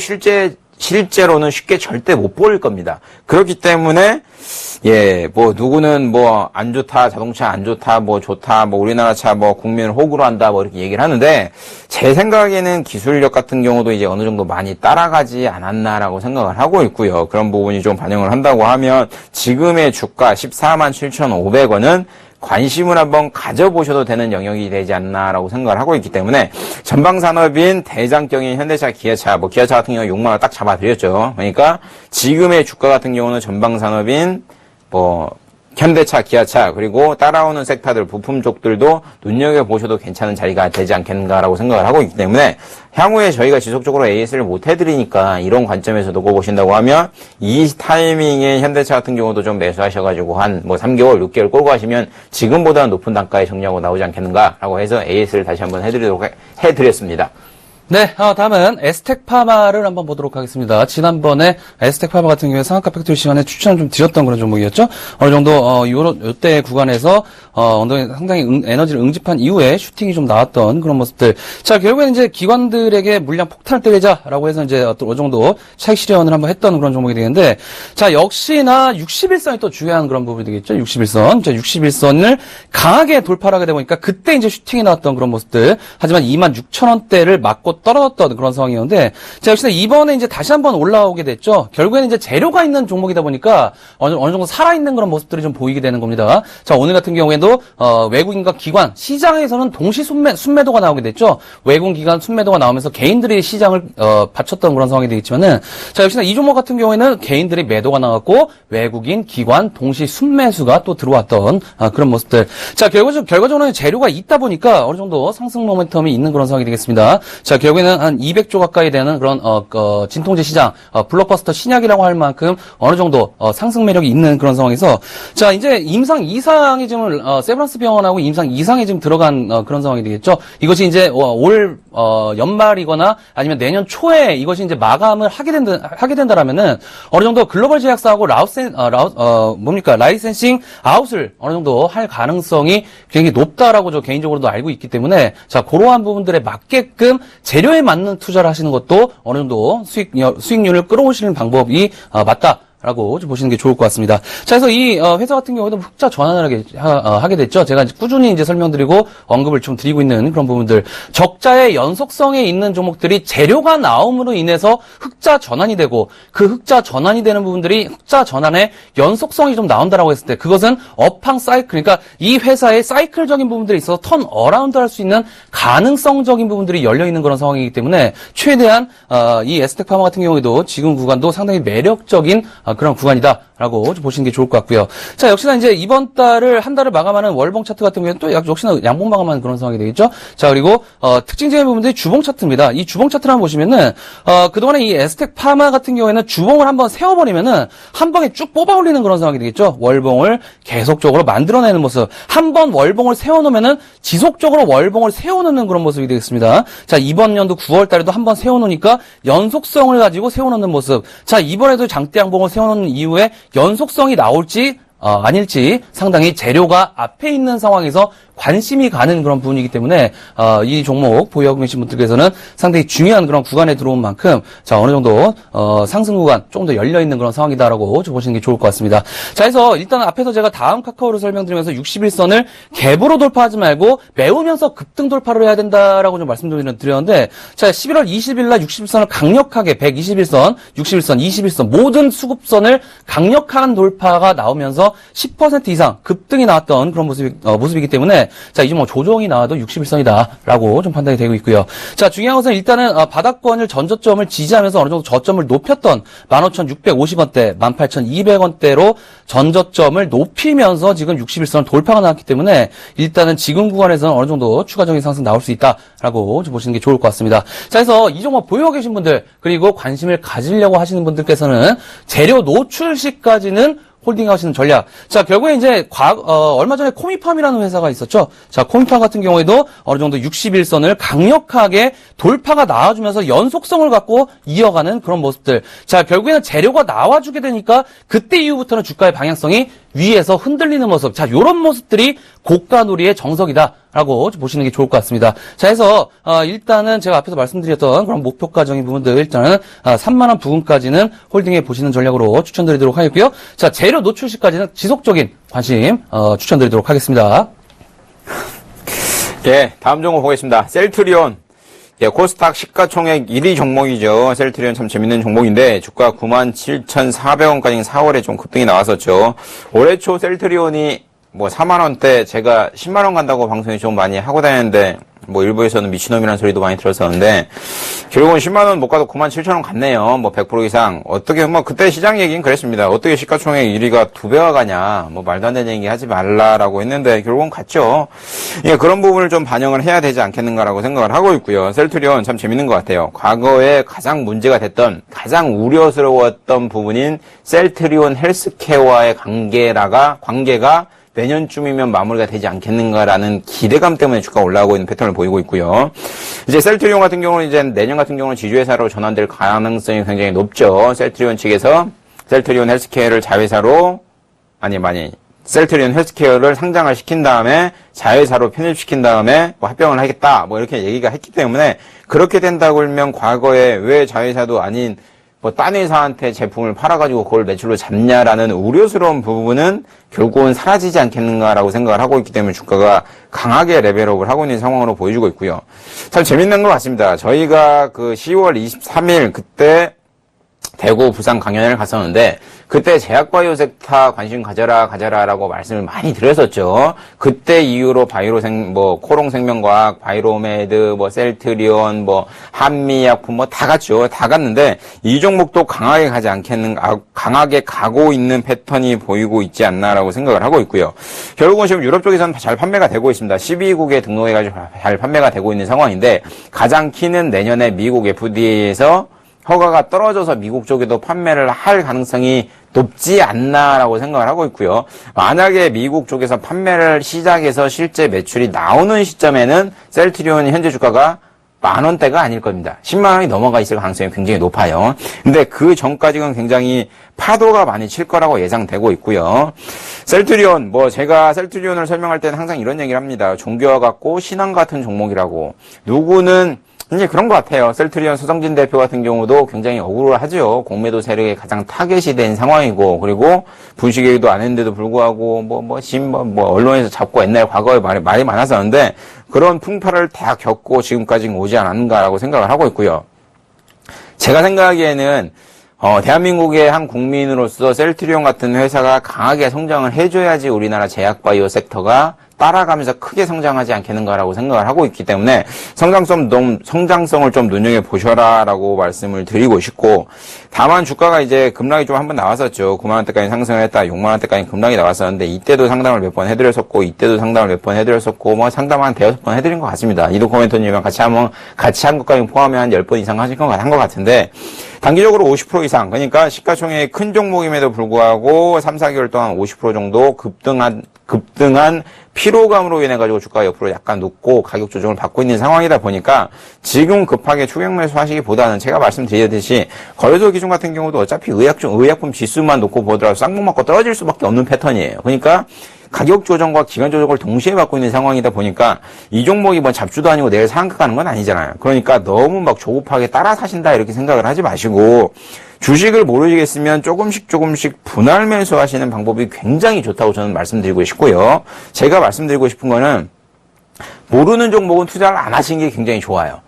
실제로는 쉽게 절대 못 보일 겁니다. 그렇기 때문에 예, 누구는 안 좋다, 자동차 안 좋다, 좋다, 우리나라 차 국민을 호구로 한다, 이렇게 얘기를 하는데, 제 생각에는 기술력 같은 경우도 이제 어느 정도 많이 따라가지 않았나라고 생각을 하고 있고요. 그런 부분이 좀 반영을 한다고 하면, 지금의 주가 14만 7,500원은 관심을 한번 가져보셔도 되는 영역이 되지 않나라고 생각을 하고 있기 때문에 전방산업인 대장경인 현대차, 기아차, 기아차 같은 경우는 6만 원 딱 잡아드렸죠. 그러니까 지금의 주가 같은 경우는 전방산업인 현대차, 기아차, 그리고 따라오는 섹터들, 부품 쪽들도 눈여겨보셔도 괜찮은 자리가 되지 않겠는가라고 생각을 하고 있기 때문에 향후에 저희가 지속적으로 AS를 못 해드리니까 이런 관점에서 놓고 보신다고 하면 이 타이밍에 현대차 같은 경우도 좀 매수하셔가지고 한 뭐 3개월, 6개월 끌고 가시면 지금보다는 높은 단가에 정리하고 나오지 않겠는가라고 해서 AS를 다시 한번 해드렸습니다. 네, 다음은 에스텍파마를 한번 보도록 하겠습니다. 지난번에 에스텍파마 같은 경우에 상한가 팩토리 시간에 추천을 좀 드렸던 그런 종목이었죠. 어느 정도 요때 구간에서 상당히 에너지를 응집한 이후에 슈팅이 좀 나왔던 그런 모습들. 자, 결국에는 이제 기관들에게 물량 폭탄을 때리자라고 해서 이제 어느 정도 차익 실현을 한번 했던 그런 종목이 되겠는데, 자, 역시나 61선이 또 중요한 그런 부분이 되겠죠. 61선. 자, 61선을 강하게 돌파를 하게 되다 보니까 그때 이제 슈팅이 나왔던 그런 모습들. 하지만 26,000원대를 맞고 떨어졌던 그런 상황이었는데, 자, 역시나 이번에 이제 다시 한번 올라오게 됐죠. 결국에는 이제 재료가 있는 종목이다 보니까 어느 정도 살아있는 그런 모습들이 좀 보이게 되는 겁니다. 자, 오늘 같은 경우에도, 외국인과 기관, 시장에서는 동시 순매도가 나오게 됐죠. 외국인 기관 순매도가 나오면서 개인들이 시장을, 받쳤던 그런 상황이 되겠지만은, 자, 역시나 이 종목 같은 경우에는 개인들이 매도가 나왔고, 외국인 기관 동시 순매수가 또 들어왔던, 그런 모습들. 자, 결과적으로는 재료가 있다 보니까 어느 정도 상승 모멘텀이 있는 그런 상황이 되겠습니다. 자, 결국에는 한 200조 가까이 되는 그런 진통제 시장, 블록버스터 신약이라고 할 만큼 어느 정도 상승 매력이 있는 그런 상황에서, 자, 이제 임상 2상이 지금 세브란스 병원하고 임상 2상에 지금 들어간 그런 상황이 되겠죠. 이것이 이제 올 연말이거나 아니면 내년 초에 이것이 이제 마감을 하게 된다라면은 어느 정도 글로벌 제약사하고 라이센싱 아웃을 어느 정도 할 가능성이 굉장히 높다라고 저 개인적으로도 알고 있기 때문에, 자, 그러한 부분들에 맞게끔 재료에 맞는 투자를 하시는 것도 어느 정도 수익률을 끌어오시는 방법이 맞다라고 좀 보시는 게 좋을 것 같습니다. 자, 그래서 이 회사 같은 경우에도 흑자 전환을 하게 됐죠. 제가 꾸준히 이제 설명드리고 언급을 좀 드리고 있는 그런 부분들, 적자의 연속성에 있는 종목들이 재료가 나옴으로 인해서 흑자 전환이 되고, 그 흑자 전환이 되는 부분들이 흑자 전환의 연속성이 좀 나온다라고 했을 때, 그것은 업황 사이클, 그러니까 이 회사의 사이클적인 부분들이 있어서 턴 어라운드 할 수 있는 가능성적인 부분들이 열려 있는 그런 상황이기 때문에 최대한 이 에스텍파마 같은 경우에도 지금 구간도 상당히 매력적인 그런 구간이다라고 좀 보시는 게 좋을 것 같고요. 자, 역시나 이제 이번 달을 한 달을 마감하는 월봉 차트 같은 경우에는 또 역시나 양봉 마감하는 그런 상황이 되겠죠. 자, 그리고 특징적인 부분들이 주봉 차트입니다. 이 주봉 차트를 한번 보시면은 그동안에 이 에스텍파마 같은 경우에는 주봉을 한번 세워버리면은 한 방에 쭉 뽑아 올리는 그런 상황이 되겠죠. 월봉을 계속적으로 만들어내는 모습. 한 번 월봉을 세워놓으면은 지속적으로 월봉을 세워놓는 그런 모습이 되겠습니다. 자, 이번 연도 9월 달에도 한번 세워놓으니까 연속성을 가지고 세워놓는 모습. 자, 이번에도 장대 양봉을 세워놓는 이후에 연속성이 나올지 아닐지 상당히 재료가 앞에 있는 상황에서 관심이 가는 그런 부분이기 때문에 이 종목 보유하고 계신 분들께서는 상당히 중요한 그런 구간에 들어온 만큼, 자, 어느 정도 상승 구간 조금 더 열려 있는 그런 상황이다라고 좀 보시는 게 좋을 것 같습니다. 자, 그래서 일단 앞에서 제가 다음 카카오를 설명드리면서 61선을 갭으로 돌파하지 말고 메우면서 급등 돌파를 해야 된다라고 좀 말씀드렸는데, 자, 11월 20일 날 61선을 강력하게 121선, 61선, 21선 모든 수급선을 강력한 돌파가 나오면서 10% 이상 급등이 나왔던 그런 모습이기 때문에, 자, 이제 뭐 조정이 나와도 61선이다라고 좀 판단이 되고 있고요. 자, 중요한 것은 일단은 바닥권을 전저점을 지지하면서 어느 정도 저점을 높였던 15,650원대, 18,200원대로 전저점을 높이면서 지금 61선을 돌파가 나왔기 때문에 일단은 지금 구간에서는 어느 정도 추가적인 상승 나올 수 있다라고 좀 보시는 게 좋을 것 같습니다. 자, 그래서 이 종목 보유하고 계신 분들, 그리고 관심을 가지려고 하시는 분들께서는 재료 노출 시까지는 홀딩하시는 전략. 자, 결국에 이제 얼마 전에 코미팜이라는 회사가 있었죠. 자, 코미팜 같은 경우에도 어느 정도 61선을 강력하게 돌파가 나와주면서 연속성을 갖고 이어가는 그런 모습들. 자, 결국에는 재료가 나와주게 되니까 그때 이후부터는 주가의 방향성이 위에서 흔들리는 모습. 자, 요런 모습들이 고가놀이의 정석이다라고 보시는 게 좋을 것 같습니다. 자, 해서 일단은 제가 앞에서 말씀드렸던 그런 목표가적인 부분들 일단은 3만 원 부근까지는 홀딩해 보시는 전략으로 추천드리도록 하겠고요. 자, 재료 노출 시까지는 지속적인 관심 추천드리도록 하겠습니다. 예, 다음 종목 보겠습니다. 셀트리온. 예, 코스닥 시가총액 1위 종목이죠. 셀트리온 참 재밌는 종목인데 주가 97,400원까지 4월에 좀 급등이 나왔었죠. 올해 초 셀트리온이 뭐 4만 원대 제가 10만 원 간다고 방송에 좀 많이 하고 다녔는데 뭐 일부에서는 미친놈이라는 소리도 많이 들었었는데 결국은 10만 원 못 가도 9만 7천 원 갔네요. 뭐 100% 이상. 어떻게 뭐 그때 시장 얘기는 그랬습니다. 어떻게 시가총액 1위가 2배가 가냐. 뭐 말도 안 되는 얘기 하지 말라라고 했는데 결국은 갔죠. 예, 그런 부분을 좀 반영을 해야 되지 않겠는가라고 생각을 하고 있고요. 셀트리온 참 재밌는 것 같아요. 과거에 가장 문제가 됐던 가장 우려스러웠던 부분인 셀트리온 헬스케어와의 관계가 내년쯤이면 마무리가 되지 않겠는가라는 기대감 때문에 주가가 올라오고 있는 패턴을 보이고 있고요. 이제 셀트리온 같은 경우는 이제 내년 같은 경우는 지주회사로 전환될 가능성이 굉장히 높죠. 셀트리온 측에서 셀트리온 헬스케어를 자회사로 셀트리온 헬스케어를 상장을 시킨 다음에 자회사로 편입시킨 다음에 뭐 합병을 하겠다 뭐 이렇게 얘기가 했기 때문에 그렇게 된다고 하면 과거에 왜 자회사도 아닌 뭐 딴 회사한테 제품을 팔아가지고 그걸 매출로 잡냐라는 우려스러운 부분은 결국은 사라지지 않겠는가라고 생각을 하고 있기 때문에 주가가 강하게 레벨업을 하고 있는 상황으로 보여주고 있고요. 참 재밌는 것 같습니다. 저희가 그 10월 23일 그때 대구, 부산 강연을 갔었는데 그때 제약바이오 섹터 관심 가져라라고 말씀을 많이 드렸었죠. 그때 이후로 코롱생명과학, 바이로메드, 셀트리온, 한미약품 다 갔죠. 다 갔는데 이 종목도 강하게 강하게 가고 있는 패턴이 보이고 있지 않나라고 생각을 하고 있고요. 결국은 지금 유럽 쪽에서는 잘 판매가 되고 있습니다. 12국에 등록해가지고 잘 판매가 되고 있는 상황인데 가장 키는 내년에 미국 FDA에서 허가가 떨어져서 미국 쪽에도 판매를 할 가능성이 높지 않나라고 생각을 하고 있고요. 만약에 미국 쪽에서 판매를 시작해서 실제 매출이 나오는 시점에는 셀트리온 현재 주가가 10,000원대가 아닐 겁니다. 10만 원이 넘어가 있을 가능성이 굉장히 높아요. 근데 그 전까지는 굉장히 파도가 많이 칠 거라고 예상되고 있고요. 셀트리온, 제가 셀트리온을 설명할 때는 항상 이런 얘기를 합니다. 종교와 같고 신앙 같은 종목이라고. 누구는 이제 그런 것 같아요. 셀트리온 서정진 대표 같은 경우도 굉장히 억울하죠. 공매도 세력에 가장 타겟이 된 상황이고, 그리고 분식회의도 안 했는데도 불구하고, 언론에서 잡고 옛날 과거에 말이 많았었는데, 그런 풍파를 다 겪고 지금까지 오지 않았는가라고 생각을 하고 있고요. 제가 생각하기에는, 대한민국의 한 국민으로서 셀트리온 같은 회사가 강하게 성장을 해줘야지 우리나라 제약바이오 섹터가 따라가면서 크게 성장하지 않겠는가라고 생각을 하고 있기 때문에 성장성을 좀 눈여겨보셔라라고 말씀을 드리고 싶고, 다만 주가가 이제 급락이 좀 한번 나왔었죠. 9만 원대까지 상승을 했다, 6만 원대까지 급락이 나왔었는데 이때도 상담을 몇 번 해드렸었고, 이때도 상담을 몇 번 해드렸었고, 상담 한 5번 해드린 것 같습니다. 이도 코멘터님이랑 같이 한 것까지 포함해 한 10번 이상 한 것 같은데, 단기적으로 50% 이상, 그러니까 시가총액이 큰 종목임에도 불구하고 3, 4개월 동안 50% 정도 급등한 피로감으로 인해가지고 주가가 옆으로 약간 눕고 가격 조정을 받고 있는 상황이다 보니까 지금 급하게 추격 매수 하시기보다는 제가 말씀드렸듯이 거래소 기준 같은 경우도 어차피 의약품 지수만 놓고 보더라도 쌍봉 맞고 떨어질 수밖에 없는 패턴이에요. 그러니까 가격 조정과 기간 조정을 동시에 받고 있는 상황이다 보니까 이 종목이 잡주도 아니고 내일 상한가 가는 건 아니잖아요. 그러니까 너무 조급하게 따라 사신다 이렇게 생각을 하지 마시고, 주식을 모르시겠으면 조금씩 분할 매수하시는 방법이 굉장히 좋다고 저는 말씀드리고 싶고요. 제가 말씀드리고 싶은 거는 모르는 종목은 투자를 안 하시는 게 굉장히 좋아요.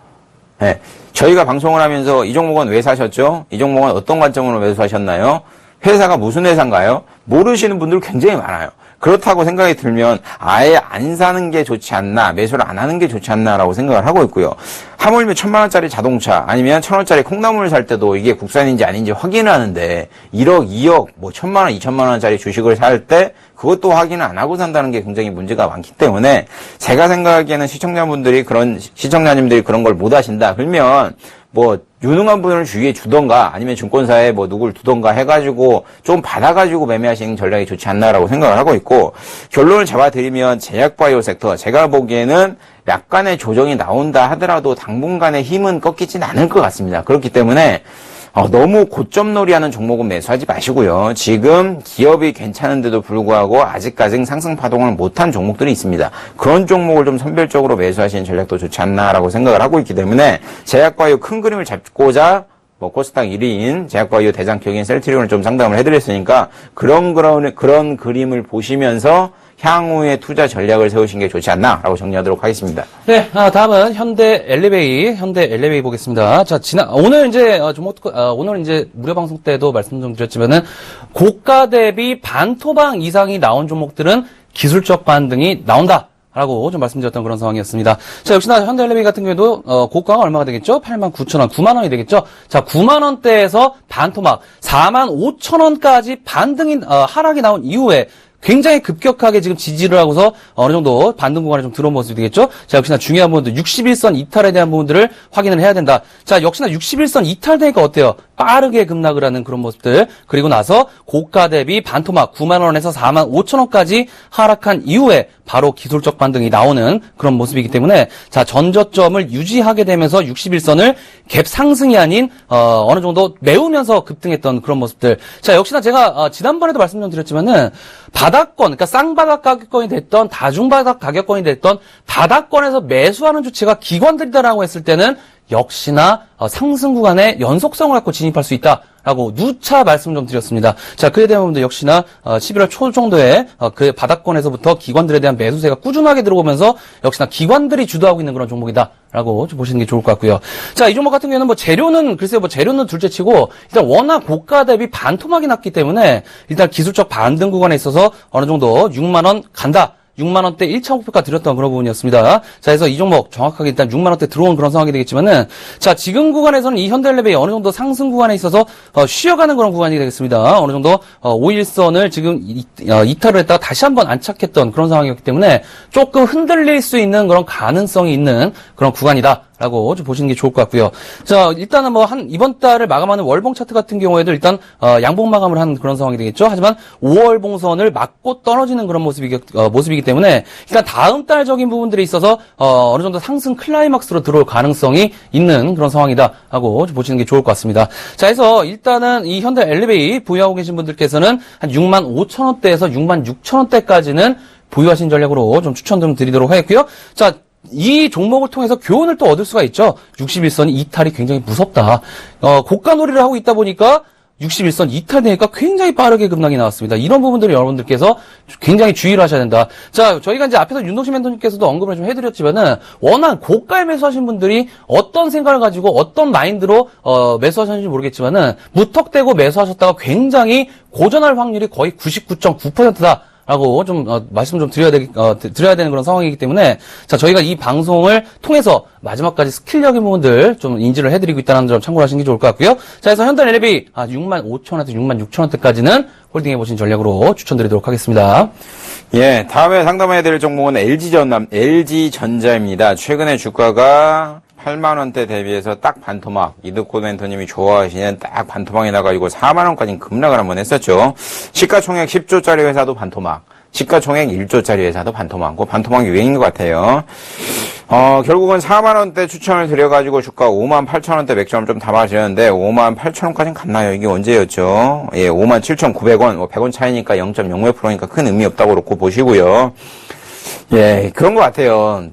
네. 저희가 방송을 하면서 이 종목은 왜 사셨죠? 이 종목은 어떤 관점으로 매수하셨나요? 회사가 무슨 회사인가요? 모르시는 분들 굉장히 많아요. 그렇다고 생각이 들면 아예 안 사는 게 좋지 않나, 매수를 안 하는 게 좋지 않나라고 생각을 하고 있고요. 하물며 1,000만 원짜리 자동차 아니면 1,000원짜리 콩나물을 살 때도 이게 국산인지 아닌지 확인을 하는데 1억, 2억, 1,000만 원, 2,000만 원짜리 주식을 살 때 그것도 확인을 안 하고 산다는 게 굉장히 문제가 많기 때문에 제가 생각하기에는 시청자님들이 그런 걸 못 하신다. 그러면 유능한 분을 주위에 주던가 아니면 증권사에 누굴 두던가 해가지고 좀 받아가지고 매매하시는 전략이 좋지 않나라고 생각을 하고 있고, 결론을 잡아드리면 제약바이오 섹터, 제가 보기에는 약간의 조정이 나온다 하더라도 당분간의 힘은 꺾이진 않을 것 같습니다. 그렇기 때문에 너무 고점놀이하는 종목은 매수하지 마시고요. 지금 기업이 괜찮은데도 불구하고 아직까지 상승 파동을 못한 종목들이 있습니다. 그런 종목을 좀 선별적으로 매수하시는 전략도 좋지 않나라고 생각을 하고 있기 때문에 제약바이오 큰 그림을 잡고자 코스닥 1위인 제약바이오 대장격인 셀트리온을 좀 상담을 해드렸으니까 그런 그림을 보시면서 향후의 투자 전략을 세우시는 게 좋지 않나라고 정리하도록 하겠습니다. 네, 다음은 현대 엘리베이 보겠습니다. 자, 오늘 이제 무료 방송 때도 말씀 좀 드렸지만은 고가 대비 반토막 이상이 나온 종목들은 기술적 반등이 나온다. 라고 좀 말씀드렸던 그런 상황이었습니다. 자, 역시나 현대엘리베이 같은 경우에도, 고가가 얼마가 되겠죠? 89,000원, 9만원이 되겠죠? 자, 9만원대에서 반토막, 45,000원까지 반등이, 하락이 나온 이후에 굉장히 급격하게 지금 지지를 하고서 어느 정도 반등 구간에 좀 들어온 모습이 되겠죠? 자, 역시나 중요한 부분들, 61선 이탈에 대한 부분들을 확인을 해야 된다. 자, 역시나 61선 이탈되니까 어때요? 빠르게 급락을 하는 그런 모습들. 그리고 나서 고가 대비 반토막 9만원에서 45,000원까지 하락한 이후에 바로 기술적 반등이 나오는 그런 모습이기 때문에 자, 전저점을 유지하게 되면서 61선을 갭 상승이 아닌 어느 정도 메우면서 급등했던 그런 모습들. 자, 역시나 제가 지난번에도 말씀 좀 드렸지만은 바닥권, 그러니까 쌍바닥 가격권이 됐던 다중바닥 가격권이 됐던 바닥권에서 매수하는 주체가 기관들이다라고 했을 때는 역시나 상승 구간에 연속성을 갖고 진입할 수 있다라고 누차 말씀 좀 드렸습니다. 자, 그에 대한 부분도 역시나 11월 초 정도에 그 바닥권에서부터 기관들에 대한 매수세가 꾸준하게 들어오면서 역시나 기관들이 주도하고 있는 그런 종목이다라고 좀 보시는 게 좋을 것 같고요. 자, 이 종목 같은 경우에는 뭐 재료는 글쎄요, 뭐 재료는 둘째치고 일단 워낙 고가 대비 반토막이 났기 때문에 일단 기술적 반등 구간에 있어서 어느 정도 6만 원 간다. 6만원대 1차 목표가 드렸던 그런 부분이었습니다. 자, 그래서 이 종목 정확하게 일단 6만원대 들어온 그런 상황이 되겠지만은, 자, 지금 구간에서는 이 현대엘리베이 어느 정도 상승 구간에 있어서, 쉬어가는 그런 구간이 되겠습니다. 어느 정도, 5일선을 지금 이탈을 했다가 다시 한번 안착했던 그런 상황이었기 때문에 조금 흔들릴 수 있는 그런 가능성이 있는 그런 구간이다. 라고 좀 보시는 게 좋을 것 같고요. 자, 일단은 뭐 이번 달을 마감하는 월봉 차트 같은 경우에도 일단, 양봉 마감을 한 그런 상황이 되겠죠. 하지만 5월 봉선을 맞고 떨어지는 그런 모습이기 때문에 일단 다음 달적인 부분들이 있어서, 어느 정도 상승 클라이막스로 들어올 가능성이 있는 그런 상황이다라고 좀 보시는 게 좋을 것 같습니다. 자, 그래서 일단은 이 현대엘리베이 보유하고 계신 분들께서는 한 65,000원대에서 66,000원대까지는 보유하신 전략으로 좀 추천 좀 드리도록 하겠고요. 자, 이 종목을 통해서 교훈을 또 얻을 수가 있죠. 61선 이탈이 굉장히 무섭다. 고가 놀이를 하고 있다 보니까 61선 이탈되니까 굉장히 빠르게 급락이 나왔습니다. 이런 부분들을 여러분들께서 굉장히 주의를 하셔야 된다. 자, 저희가 이제 앞에서 윤동식 멘토님께서도 언급을 좀 해드렸지만은 워낙 고가에 매수하신 분들이 어떤 생각을 가지고 어떤 마인드로 매수하셨는지 모르겠지만은 무턱대고 매수하셨다가 굉장히 고전할 확률이 거의 99.9%다. 라고 좀 말씀 좀 드려야 되는 그런 상황이기 때문에 자, 저희가 이 방송을 통해서 마지막까지 스킬적인 부분들 좀 인지를 해드리고 있다는 점 참고를 하시는 게 좋을 것 같고요. 자, 그래서 현대엘리베이 65,000원에서 66,000원대까지는 홀딩해 보신 전략으로 추천드리도록 하겠습니다. 예, 다음에 상담해드릴 종목은 LG전자입니다. 최근에 주가가 8만원대 대비해서 딱 반토막, 이득고 멘토님이 좋아하시는 딱 반토막이 나가지고 4만원까지 급락을 한번 했었죠. 시가총액 10조짜리 회사도 반토막, 시가총액 1조짜리 회사도 반토막, 그 반토막이 유행인 것 같아요. 결국은 4만원대 추천을 드려가지고 주가 58,000원대 맥점을 좀 담아주셨는데 58,000원까지는 갔나요? 이게 언제였죠? 예, 57,900원, 뭐 100원 차이니까 0.0%니까 큰 의미 없다고 그렇고 보시고요. 예, 그런 것 같아요.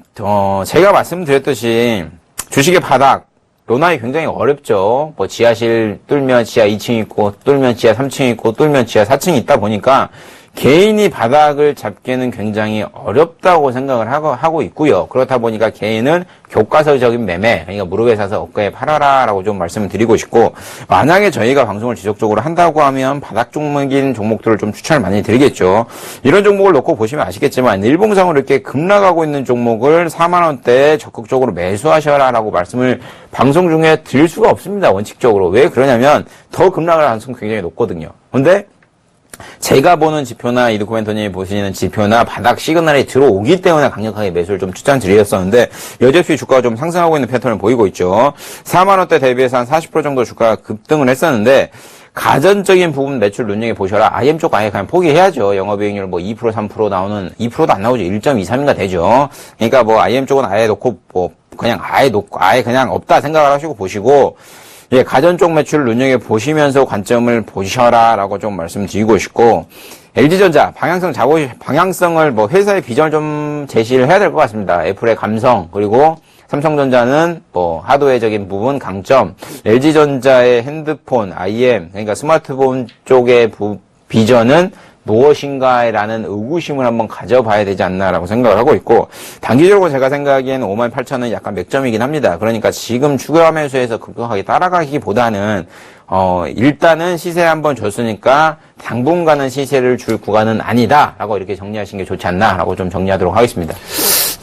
제가 말씀드렸듯이 주식의 바닥, 논하기 굉장히 어렵죠. 뭐 지하실 뚫면 지하 2층 있고, 뚫면 지하 3층 있고, 뚫면 지하 4층이 있다 보니까 개인이 바닥을 잡기는 굉장히 어렵다고 생각을 하고 있고요. 그렇다 보니까 개인은 교과서적인 매매, 그러니까 무릎에 사서 어깨에 팔아라라고 좀 말씀을 드리고 싶고, 만약에 저희가 방송을 지속적으로 한다고 하면 바닥 종목인 종목들을 좀 추천을 많이 드리겠죠. 이런 종목을 놓고 보시면 아시겠지만 일봉상으로 이렇게 급락하고 있는 종목을 4만원대에 적극적으로 매수하셔라라고 말씀을 방송 중에 드릴 수가 없습니다. 원칙적으로. 왜 그러냐면 더 급락할 가능성이 굉장히 높거든요. 근데 제가 보는 지표나 이드코 멘토님이 보시는 지표나 바닥 시그널이 들어오기 때문에 강력하게 매수를 좀 추천드렸었는데 여전히 주가가 좀 상승하고 있는 패턴을 보이고 있죠. 4만원대 대비해서 한 40% 정도 주가가 급등을 했었는데 가전적인 부분 매출 눈여겨보셔라. IM 쪽 아예 그냥 포기해야죠. 영업이익률 뭐 2% 3% 나오는 2%도 안 나오죠. 1.23인가 되죠. 그러니까 뭐 IM 쪽은 아예 놓고 뭐 그냥 아예 그냥 없다 생각을 하시고 보시고 예, 가전 쪽 매출을 눈여겨보시면서 관점을 보셔라라고 좀 말씀드리고 싶고, LG전자, 방향성을 뭐 회사의 비전을 좀 제시를 해야 될 것 같습니다. 애플의 감성, 그리고 삼성전자는 뭐 하드웨어적인 부분 강점, LG전자의 핸드폰, IM, 그러니까 스마트폰 쪽의 비전은 무엇인가라는 의구심을 한번 가져봐야 되지 않나라고 생각을 하고 있고, 단기적으로 제가 생각하기에는 58,000원 약간 맥점이긴 합니다. 그러니까 지금 추가 매수해서 급격하게 따라가기보다는 일단은 시세 한번 줬으니까 당분간은 시세를 줄 구간은 아니다라고 이렇게 정리하시는 게 좋지 않나라고 좀 정리하도록 하겠습니다.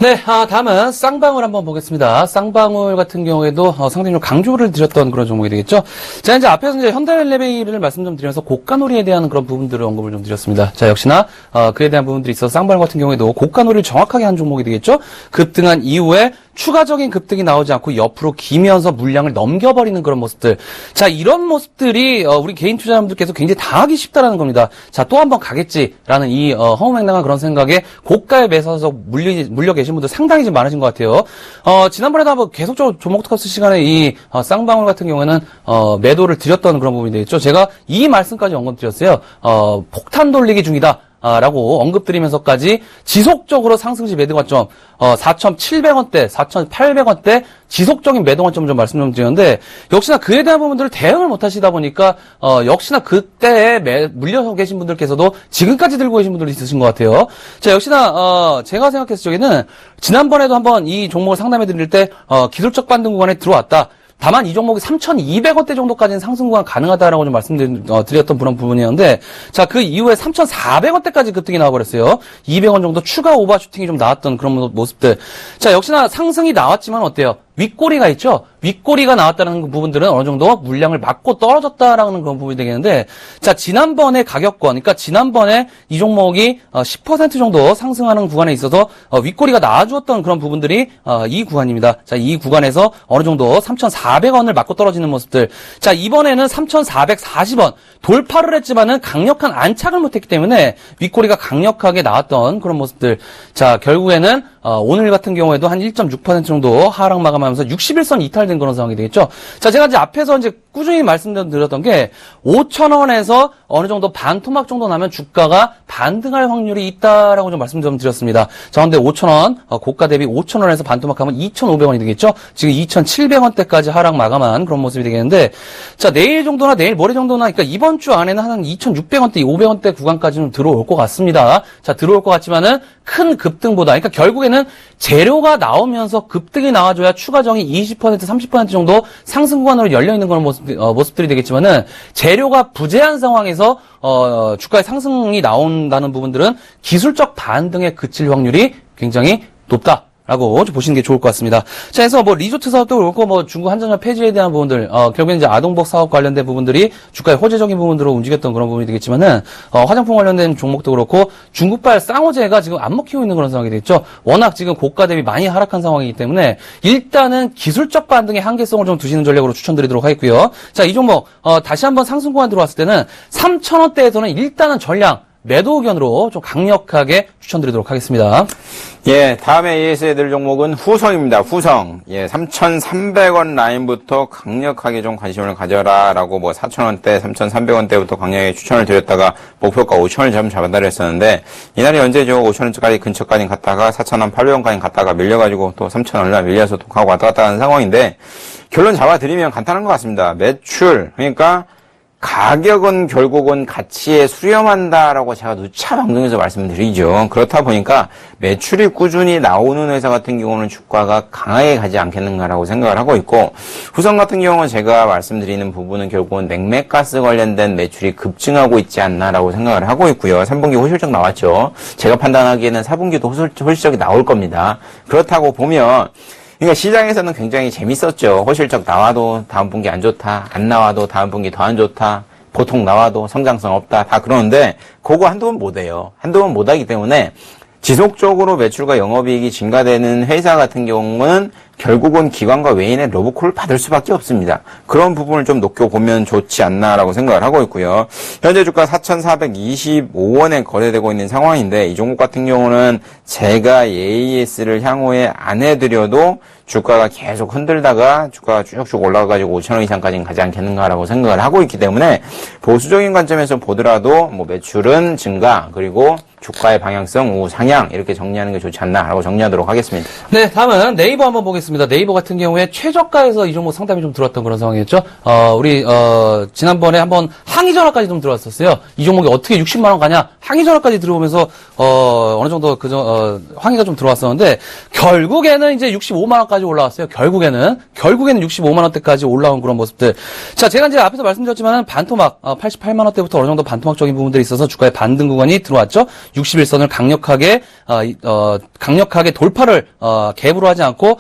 네, 다음은 쌍방울 한번 보겠습니다. 쌍방울 같은 경우에도 상당히 좀 강조를 드렸던 그런 종목이 되겠죠. 자, 이제 앞에서 이제 현대엘리베이를 말씀 좀 드리면서 고가놀이에 대한 그런 부분들을 언급을 좀 드렸습니다. 자, 역시나 그에 대한 부분들이 있어서 쌍방울 같은 경우에도 고가놀이를 정확하게 한 종목이 되겠죠. 급등한 이후에 추가적인 급등이 나오지 않고 옆으로 기면서 물량을 넘겨버리는 그런 모습들. 자, 이런 모습들이 우리 개인 투자자분들께서 굉장히 당하기 쉽다라는 겁니다. 자, 또 한 번 가겠지라는 이 허무맹랑한 그런 생각에 고가에 매서서 물려 계신 분들 상당히 좀 많으신 것 같아요. 지난번에도 한번 계속적으로 조목특허스 시간에 이 쌍방울 같은 경우에는 매도를 드렸던 그런 부분이 되겠죠. 제가 이 말씀까지 언급드렸어요. 폭탄 돌리기 중이다. 라고 언급드리면서까지 지속적으로 상승시 매도 관점 4,700원대, 4,800원대 지속적인 매도 관점 좀 말씀 좀 드렸는데, 역시나 그에 대한 부분들을 대응을 못 하시다 보니까 역시나 그때에 물려서 계신 분들께서도 지금까지 들고 계신 분들이 있으신 것 같아요. 자, 역시나 제가 생각했을 적에는 지난번에도 한번 이 종목을 상담해 드릴 때 기술적 반등 구간에 들어왔다. 다만 이 종목이 3,200원대 정도까지는 상승 구간 가능하다라고 좀 말씀드렸던 그런 부분이었는데, 자, 그 이후에 3,400원대까지 급등이 나와버렸어요. 200원 정도 추가 오버슈팅이 좀 나왔던 그런 모습들. 자, 역시나 상승이 나왔지만 어때요? 윗꼬리가 있죠? 윗꼬리가 나왔다는 부분들은 어느 정도 물량을 맞고 떨어졌다라는 그런 부분이 되겠는데, 자, 지난번에 가격권, 그러니까 지난번에 이 종목이 10% 정도 상승하는 구간에 있어서 윗꼬리가 나와주었던 그런 부분들이 이 구간입니다. 자, 이 구간에서 어느 정도 3,400원을 맞고 떨어지는 모습들. 자, 이번에는 3,440원 돌파를 했지만은 강력한 안착을 못했기 때문에 윗꼬리가 강력하게 나왔던 그런 모습들. 자, 결국에는 오늘 같은 경우에도 한 1.6% 정도 하락 마감하면서 61선 이탈된 그런 상황이 되겠죠. 자, 제가 이제 앞에서 이제 꾸준히 말씀드렸던 게 5,000원에서 어느 정도 반토막 정도 나면 주가가 반등할 확률이 있다라고 좀 말씀 좀 드렸습니다. 자, 근데 5,000원 고가 대비 5,000원에서 반토막하면 2,500원이 되겠죠. 지금 2,700원대까지 하락 마감한 그런 모습이 되겠는데, 자, 내일 정도나 내일 모레 정도나, 그러니까 이번 주 안에는 한 2,600원대, 500원대 구간까지 좀 들어올 것 같습니다. 자, 들어올 것 같지만은 큰 급등보다, 그러니까 결국에는 재료가 나오면서 급등이 나와줘야 추가적인 20%, 30% 정도 상승 구간으로 열려있는 그런 모습들이 되겠지만은, 재료가 부재한 상황에서 주가의 상승이 나온다는 부분들은 기술적 반등에 그칠 확률이 굉장히 높다. 라고 보시는 게 좋을 것 같습니다. 자, 그래서 뭐 리조트 사업도 그렇고 뭐 중국 한전협 폐지에 대한 부분들, 결국엔 이제 아동복 사업 관련된 부분들이 주가의 호재적인 부분으로 움직였던 그런 부분이 되겠지만은, 화장품 관련된 종목도 그렇고 중국발 쌍호재가 지금 안 먹히고 있는 그런 상황이 되겠죠. 워낙 지금 고가 대비 많이 하락한 상황이기 때문에 일단은 기술적 반등의 한계성을 좀 두시는 전략으로 추천드리도록 하겠고요. 자, 이 종목 다시 한번 상승 구간 들어왔을 때는 3,000원대에서는 일단은 전량 매도 의견으로 좀 강력하게 추천드리도록 하겠습니다. 예, 다음에 ES해드릴 종목은 후성입니다. 후성. 예, 3,300원 라인부터 강력하게 좀 관심을 가져라라고 4,000원대, 3,300원대부터 강력하게 추천을 드렸다가 목표가 5,000원 좀 잡아달라 했었는데, 이날이 언제죠? 5,000원까지 근처까지 갔다가 4,800원까지 갔다가 밀려가지고 또 3,000원 얼마 밀려서 또 가고 왔다 갔다 하는 상황인데, 결론 잡아드리면 간단한 것 같습니다. 매출, 그러니까 가격은 결국은 가치에 수렴한다라고 제가 누차 방송에서 말씀드리죠. 그렇다 보니까 매출이 꾸준히 나오는 회사 같은 경우는 주가가 강하게 가지 않겠는가라고 생각을 하고 있고, 후성 같은 경우는 제가 말씀드리는 부분은 결국은 냉매가스 관련된 매출이 급증하고 있지 않나라고 생각을 하고 있고요. 3분기 호실적 나왔죠. 제가 판단하기에는 4분기도 호실적이 나올 겁니다. 그렇다고 보면 그러니까 시장에서는 굉장히 재밌었죠. 호실적 나와도 다음 분기 안 좋다. 안 나와도 다음 분기 더 안 좋다. 보통 나와도 성장성 없다. 다 그러는데 그거 한두 번 못해요. 한두 번 못하기 때문에 지속적으로 매출과 영업이익이 증가되는 회사 같은 경우는 결국은 기관과 외인의 러브콜을 받을 수밖에 없습니다. 그런 부분을 좀 높여보면 좋지 않나라고 생각을 하고 있고요. 현재 주가 4,425원에 거래되고 있는 상황인데, 이 종목 같은 경우는 제가 AES를 향후에 안 해드려도 주가가 계속 흔들다가 주가가 쭉쭉 올라가가지고 5,000원 이상까지는 가지 않겠는가라고 생각을 하고 있기 때문에, 보수적인 관점에서 보더라도 매출은 증가, 그리고 주가의 방향성 우상향, 이렇게 정리하는 게 좋지 않나라고 정리하도록 하겠습니다. 네, 다음은 네이버 한번 보겠습니다. 알겠습니다. 네이버 같은 경우에 최저가에서 이 종목 상담이 좀 들어왔던 그런 상황이었죠. 우리 지난번에 한번 항의 전화까지 좀 들어왔었어요. 이 종목이 어떻게 60만 원 가냐? 항의 전화까지 들어오면서 어느 정도 항의가 좀 들어왔었는데 결국에는 이제 65만 원까지 올라왔어요. 결국에는 65만 원대까지 올라온 그런 모습들. 자, 제가 이제 앞에서 말씀드렸지만은 반토막 88만 원대부터 어느 정도 반토막적인 부분들이 있어서 주가의 반등 구간이 들어왔죠. 61선을 강력하게 돌파를 갭으로 하지 않고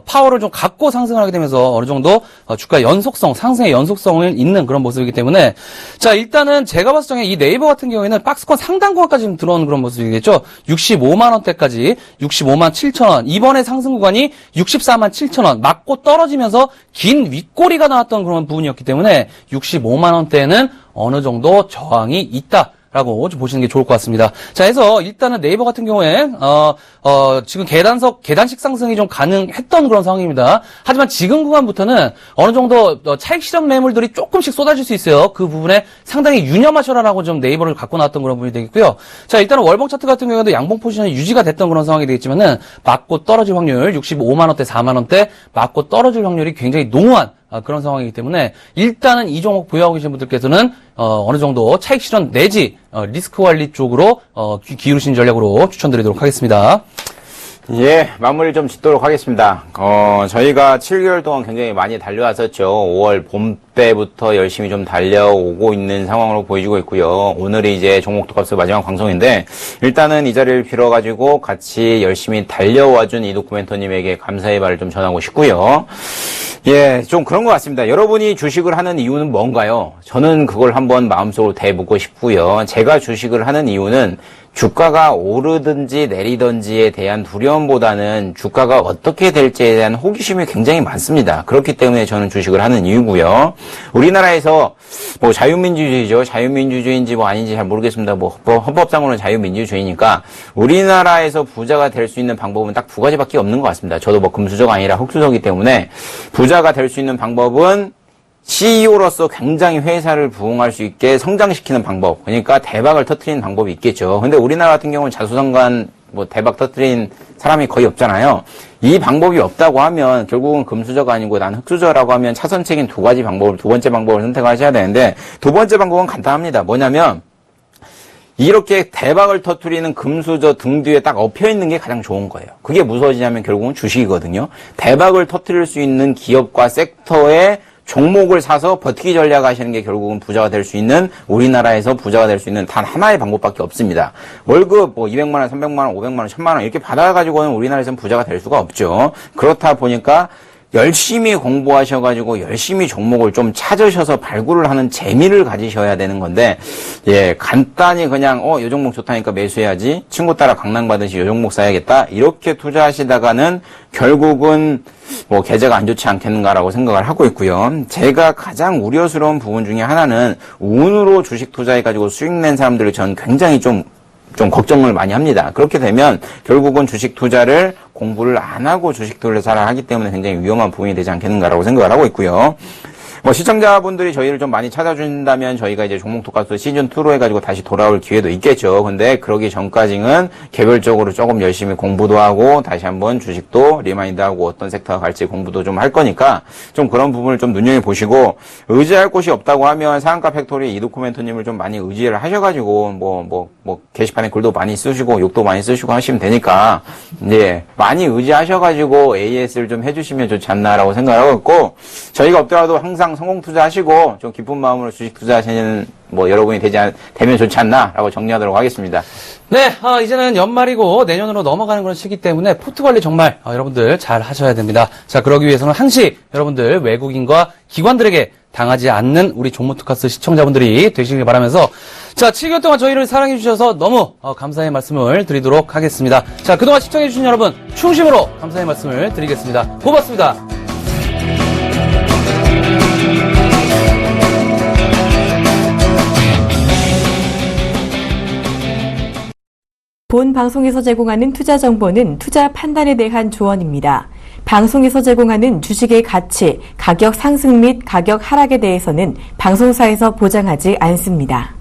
파워를 좀 갖고 상승을 하게 되면서 어느 정도 주가의 연속성, 상승의 연속성을 있는 그런 모습이기 때문에 자, 일단은 제가 봤을 적에 이 네이버 같은 경우에는 박스권 상단 구간까지 좀 들어오는 그런 모습이겠죠. 65만 원대까지 65만 7천 원. 이번에 상승 구간이 64만 7천 원 맞고 떨어지면서 긴 윗꼬리가 나왔던 그런 부분이었기 때문에 65만 원대는 어느 정도 저항이 있다. 라고 좀 보시는 게 좋을 것 같습니다. 자, 해서 일단은 네이버 같은 경우에 지금 계단식 상승이 좀 가능했던 그런 상황입니다. 하지만 지금 구간부터는 어느 정도 차익 실현 매물들이 조금씩 쏟아질 수 있어요. 그 부분에 상당히 유념하셔라라고 좀 네이버를 갖고 나왔던 그런 부분이 되겠고요. 자, 일단은 월봉 차트 같은 경우에도 양봉 포지션이 유지가 됐던 그런 상황이 되겠지만은 맞고 떨어질 확률 65만 원대, 4만 원대 맞고 떨어질 확률이 굉장히 농후한 그런 상황이기 때문에 일단은 이 종목 보유하고 계신 분들께서는 어느 정도 차익 실현 내지 리스크 관리 쪽으로 기울이신 전략으로 추천드리도록 하겠습니다. 예, 마무리 좀 짓도록 하겠습니다. 저희가 7개월 동안 굉장히 많이 달려왔었죠. 5월 봄 때부터 열심히 좀 달려오고 있는 상황으로 보여지고 있고요. 오늘이 이제 종목 특값의 마지막 방송인데, 일단은 이 자리를 빌어가지고 같이 열심히 달려와준 이도쿠멘토님에게 감사의 말을 좀 전하고 싶고요. 예, 좀 그런 것 같습니다. 여러분이 주식을 하는 이유는 뭔가요? 저는 그걸 한번 마음속으로 대묻고 싶고요. 제가 주식을 하는 이유는 주가가 오르든지 내리든지에 대한 두려움보다는 주가가 어떻게 될지에 대한 호기심이 굉장히 많습니다. 그렇기 때문에 저는 주식을 하는 이유고요. 우리나라에서 뭐 자유민주주의죠. 자유민주주의인지 뭐 아닌지 잘 모르겠습니다. 뭐 헌법상으로는 자유민주주의니까 우리나라에서 부자가 될 수 있는 방법은 딱 두 가지밖에 없는 것 같습니다. 저도 뭐 금수저가 아니라 흑수저이기 때문에 부자가 될 수 있는 방법은 CEO로서 굉장히 회사를 부흥할 수 있게 성장시키는 방법. 그러니까 대박을 터뜨리는 방법이 있겠죠. 근데 우리나라 같은 경우는 자수성가한 뭐 대박 터뜨린 사람이 거의 없잖아요. 이 방법이 없다고 하면 결국은 금수저가 아니고 난 흑수저라고 하면 차선책인 두 번째 방법을 선택하셔야 되는데 두 번째 방법은 간단합니다. 뭐냐면 이렇게 대박을 터뜨리는 금수저 등 뒤에 딱 엎여있는 게 가장 좋은 거예요. 그게 무서워지냐면 결국은 주식이거든요. 대박을 터뜨릴 수 있는 기업과 섹터의 종목을 사서 버티기 전략 하시는 게 결국은 부자가 될 수 있는, 우리나라에서 부자가 될 수 있는 단 하나의 방법밖에 없습니다. 월급 뭐 200만 원, 300만 원, 500만 원, 1000만 원 이렇게 받아가지고는 우리나라에서는 부자가 될 수가 없죠. 그렇다 보니까 열심히 공부하셔가지고 열심히 종목을 좀 찾으셔서 발굴을 하는 재미를 가지셔야 되는 건데, 예, 간단히 그냥 요 종목 좋다니까 매수해야지, 친구 따라 강남 가듯이 요 종목 사야겠다 이렇게 투자하시다가는 결국은 뭐 계좌가 안 좋지 않겠는가라고 생각을 하고 있고요. 제가 가장 우려스러운 부분 중에 하나는 운으로 주식 투자해가지고 수익 낸 사람들을 전 굉장히 좀 걱정을 많이 합니다. 그렇게 되면 결국은 주식 투자를 공부를 안 하고 주식 투자를 하기 때문에 굉장히 위험한 부분이 되지 않겠는가라고 생각을 하고 있고요. 뭐 시청자분들이 저희를 좀 많이 찾아준다면 저희가 이제 종목 토크스 시즌2로 해가지고 다시 돌아올 기회도 있겠죠. 근데 그러기 전까지는 개별적으로 조금 열심히 공부도 하고 다시 한번 주식도 리마인드하고 어떤 섹터가 갈지 공부도 좀 할 거니까 좀 그런 부분을 좀 눈여겨보시고, 의지할 곳이 없다고 하면 상한가 팩토리 이도쿠멘토님을 좀 많이 의지를 하셔가지고 뭐 게시판에 글도 많이 쓰시고 욕도 많이 쓰시고 하시면 되니까, 예, 많이 의지하셔가지고 AS를 좀 해주시면 좋지 않나라고 생각을 하고 있고, 저희가 없더라도 항상 성공 투자하시고 좀 기쁜 마음으로 주식 투자하시는 뭐 여러분이 되면 좋지 않나라고 정리하도록 하겠습니다. 네, 이제는 연말이고 내년으로 넘어가는 그런 시기 때문에 포트 관리 정말 여러분들 잘 하셔야 됩니다. 자, 그러기 위해서는 항시 여러분들 외국인과 기관들에게 당하지 않는 우리 종목투카스 시청자분들이 되시길 바라면서, 자, 7개월 동안 저희를 사랑해 주셔서 너무 감사의 말씀을 드리도록 하겠습니다. 자, 그동안 시청해 주신 여러분 충심으로 감사의 말씀을 드리겠습니다. 고맙습니다. 본 방송에서 제공하는 투자 정보는 투자 판단에 대한 조언입니다. 방송에서 제공하는 주식의 가치, 가격 상승 및 가격 하락에 대해서는 방송사에서 보장하지 않습니다.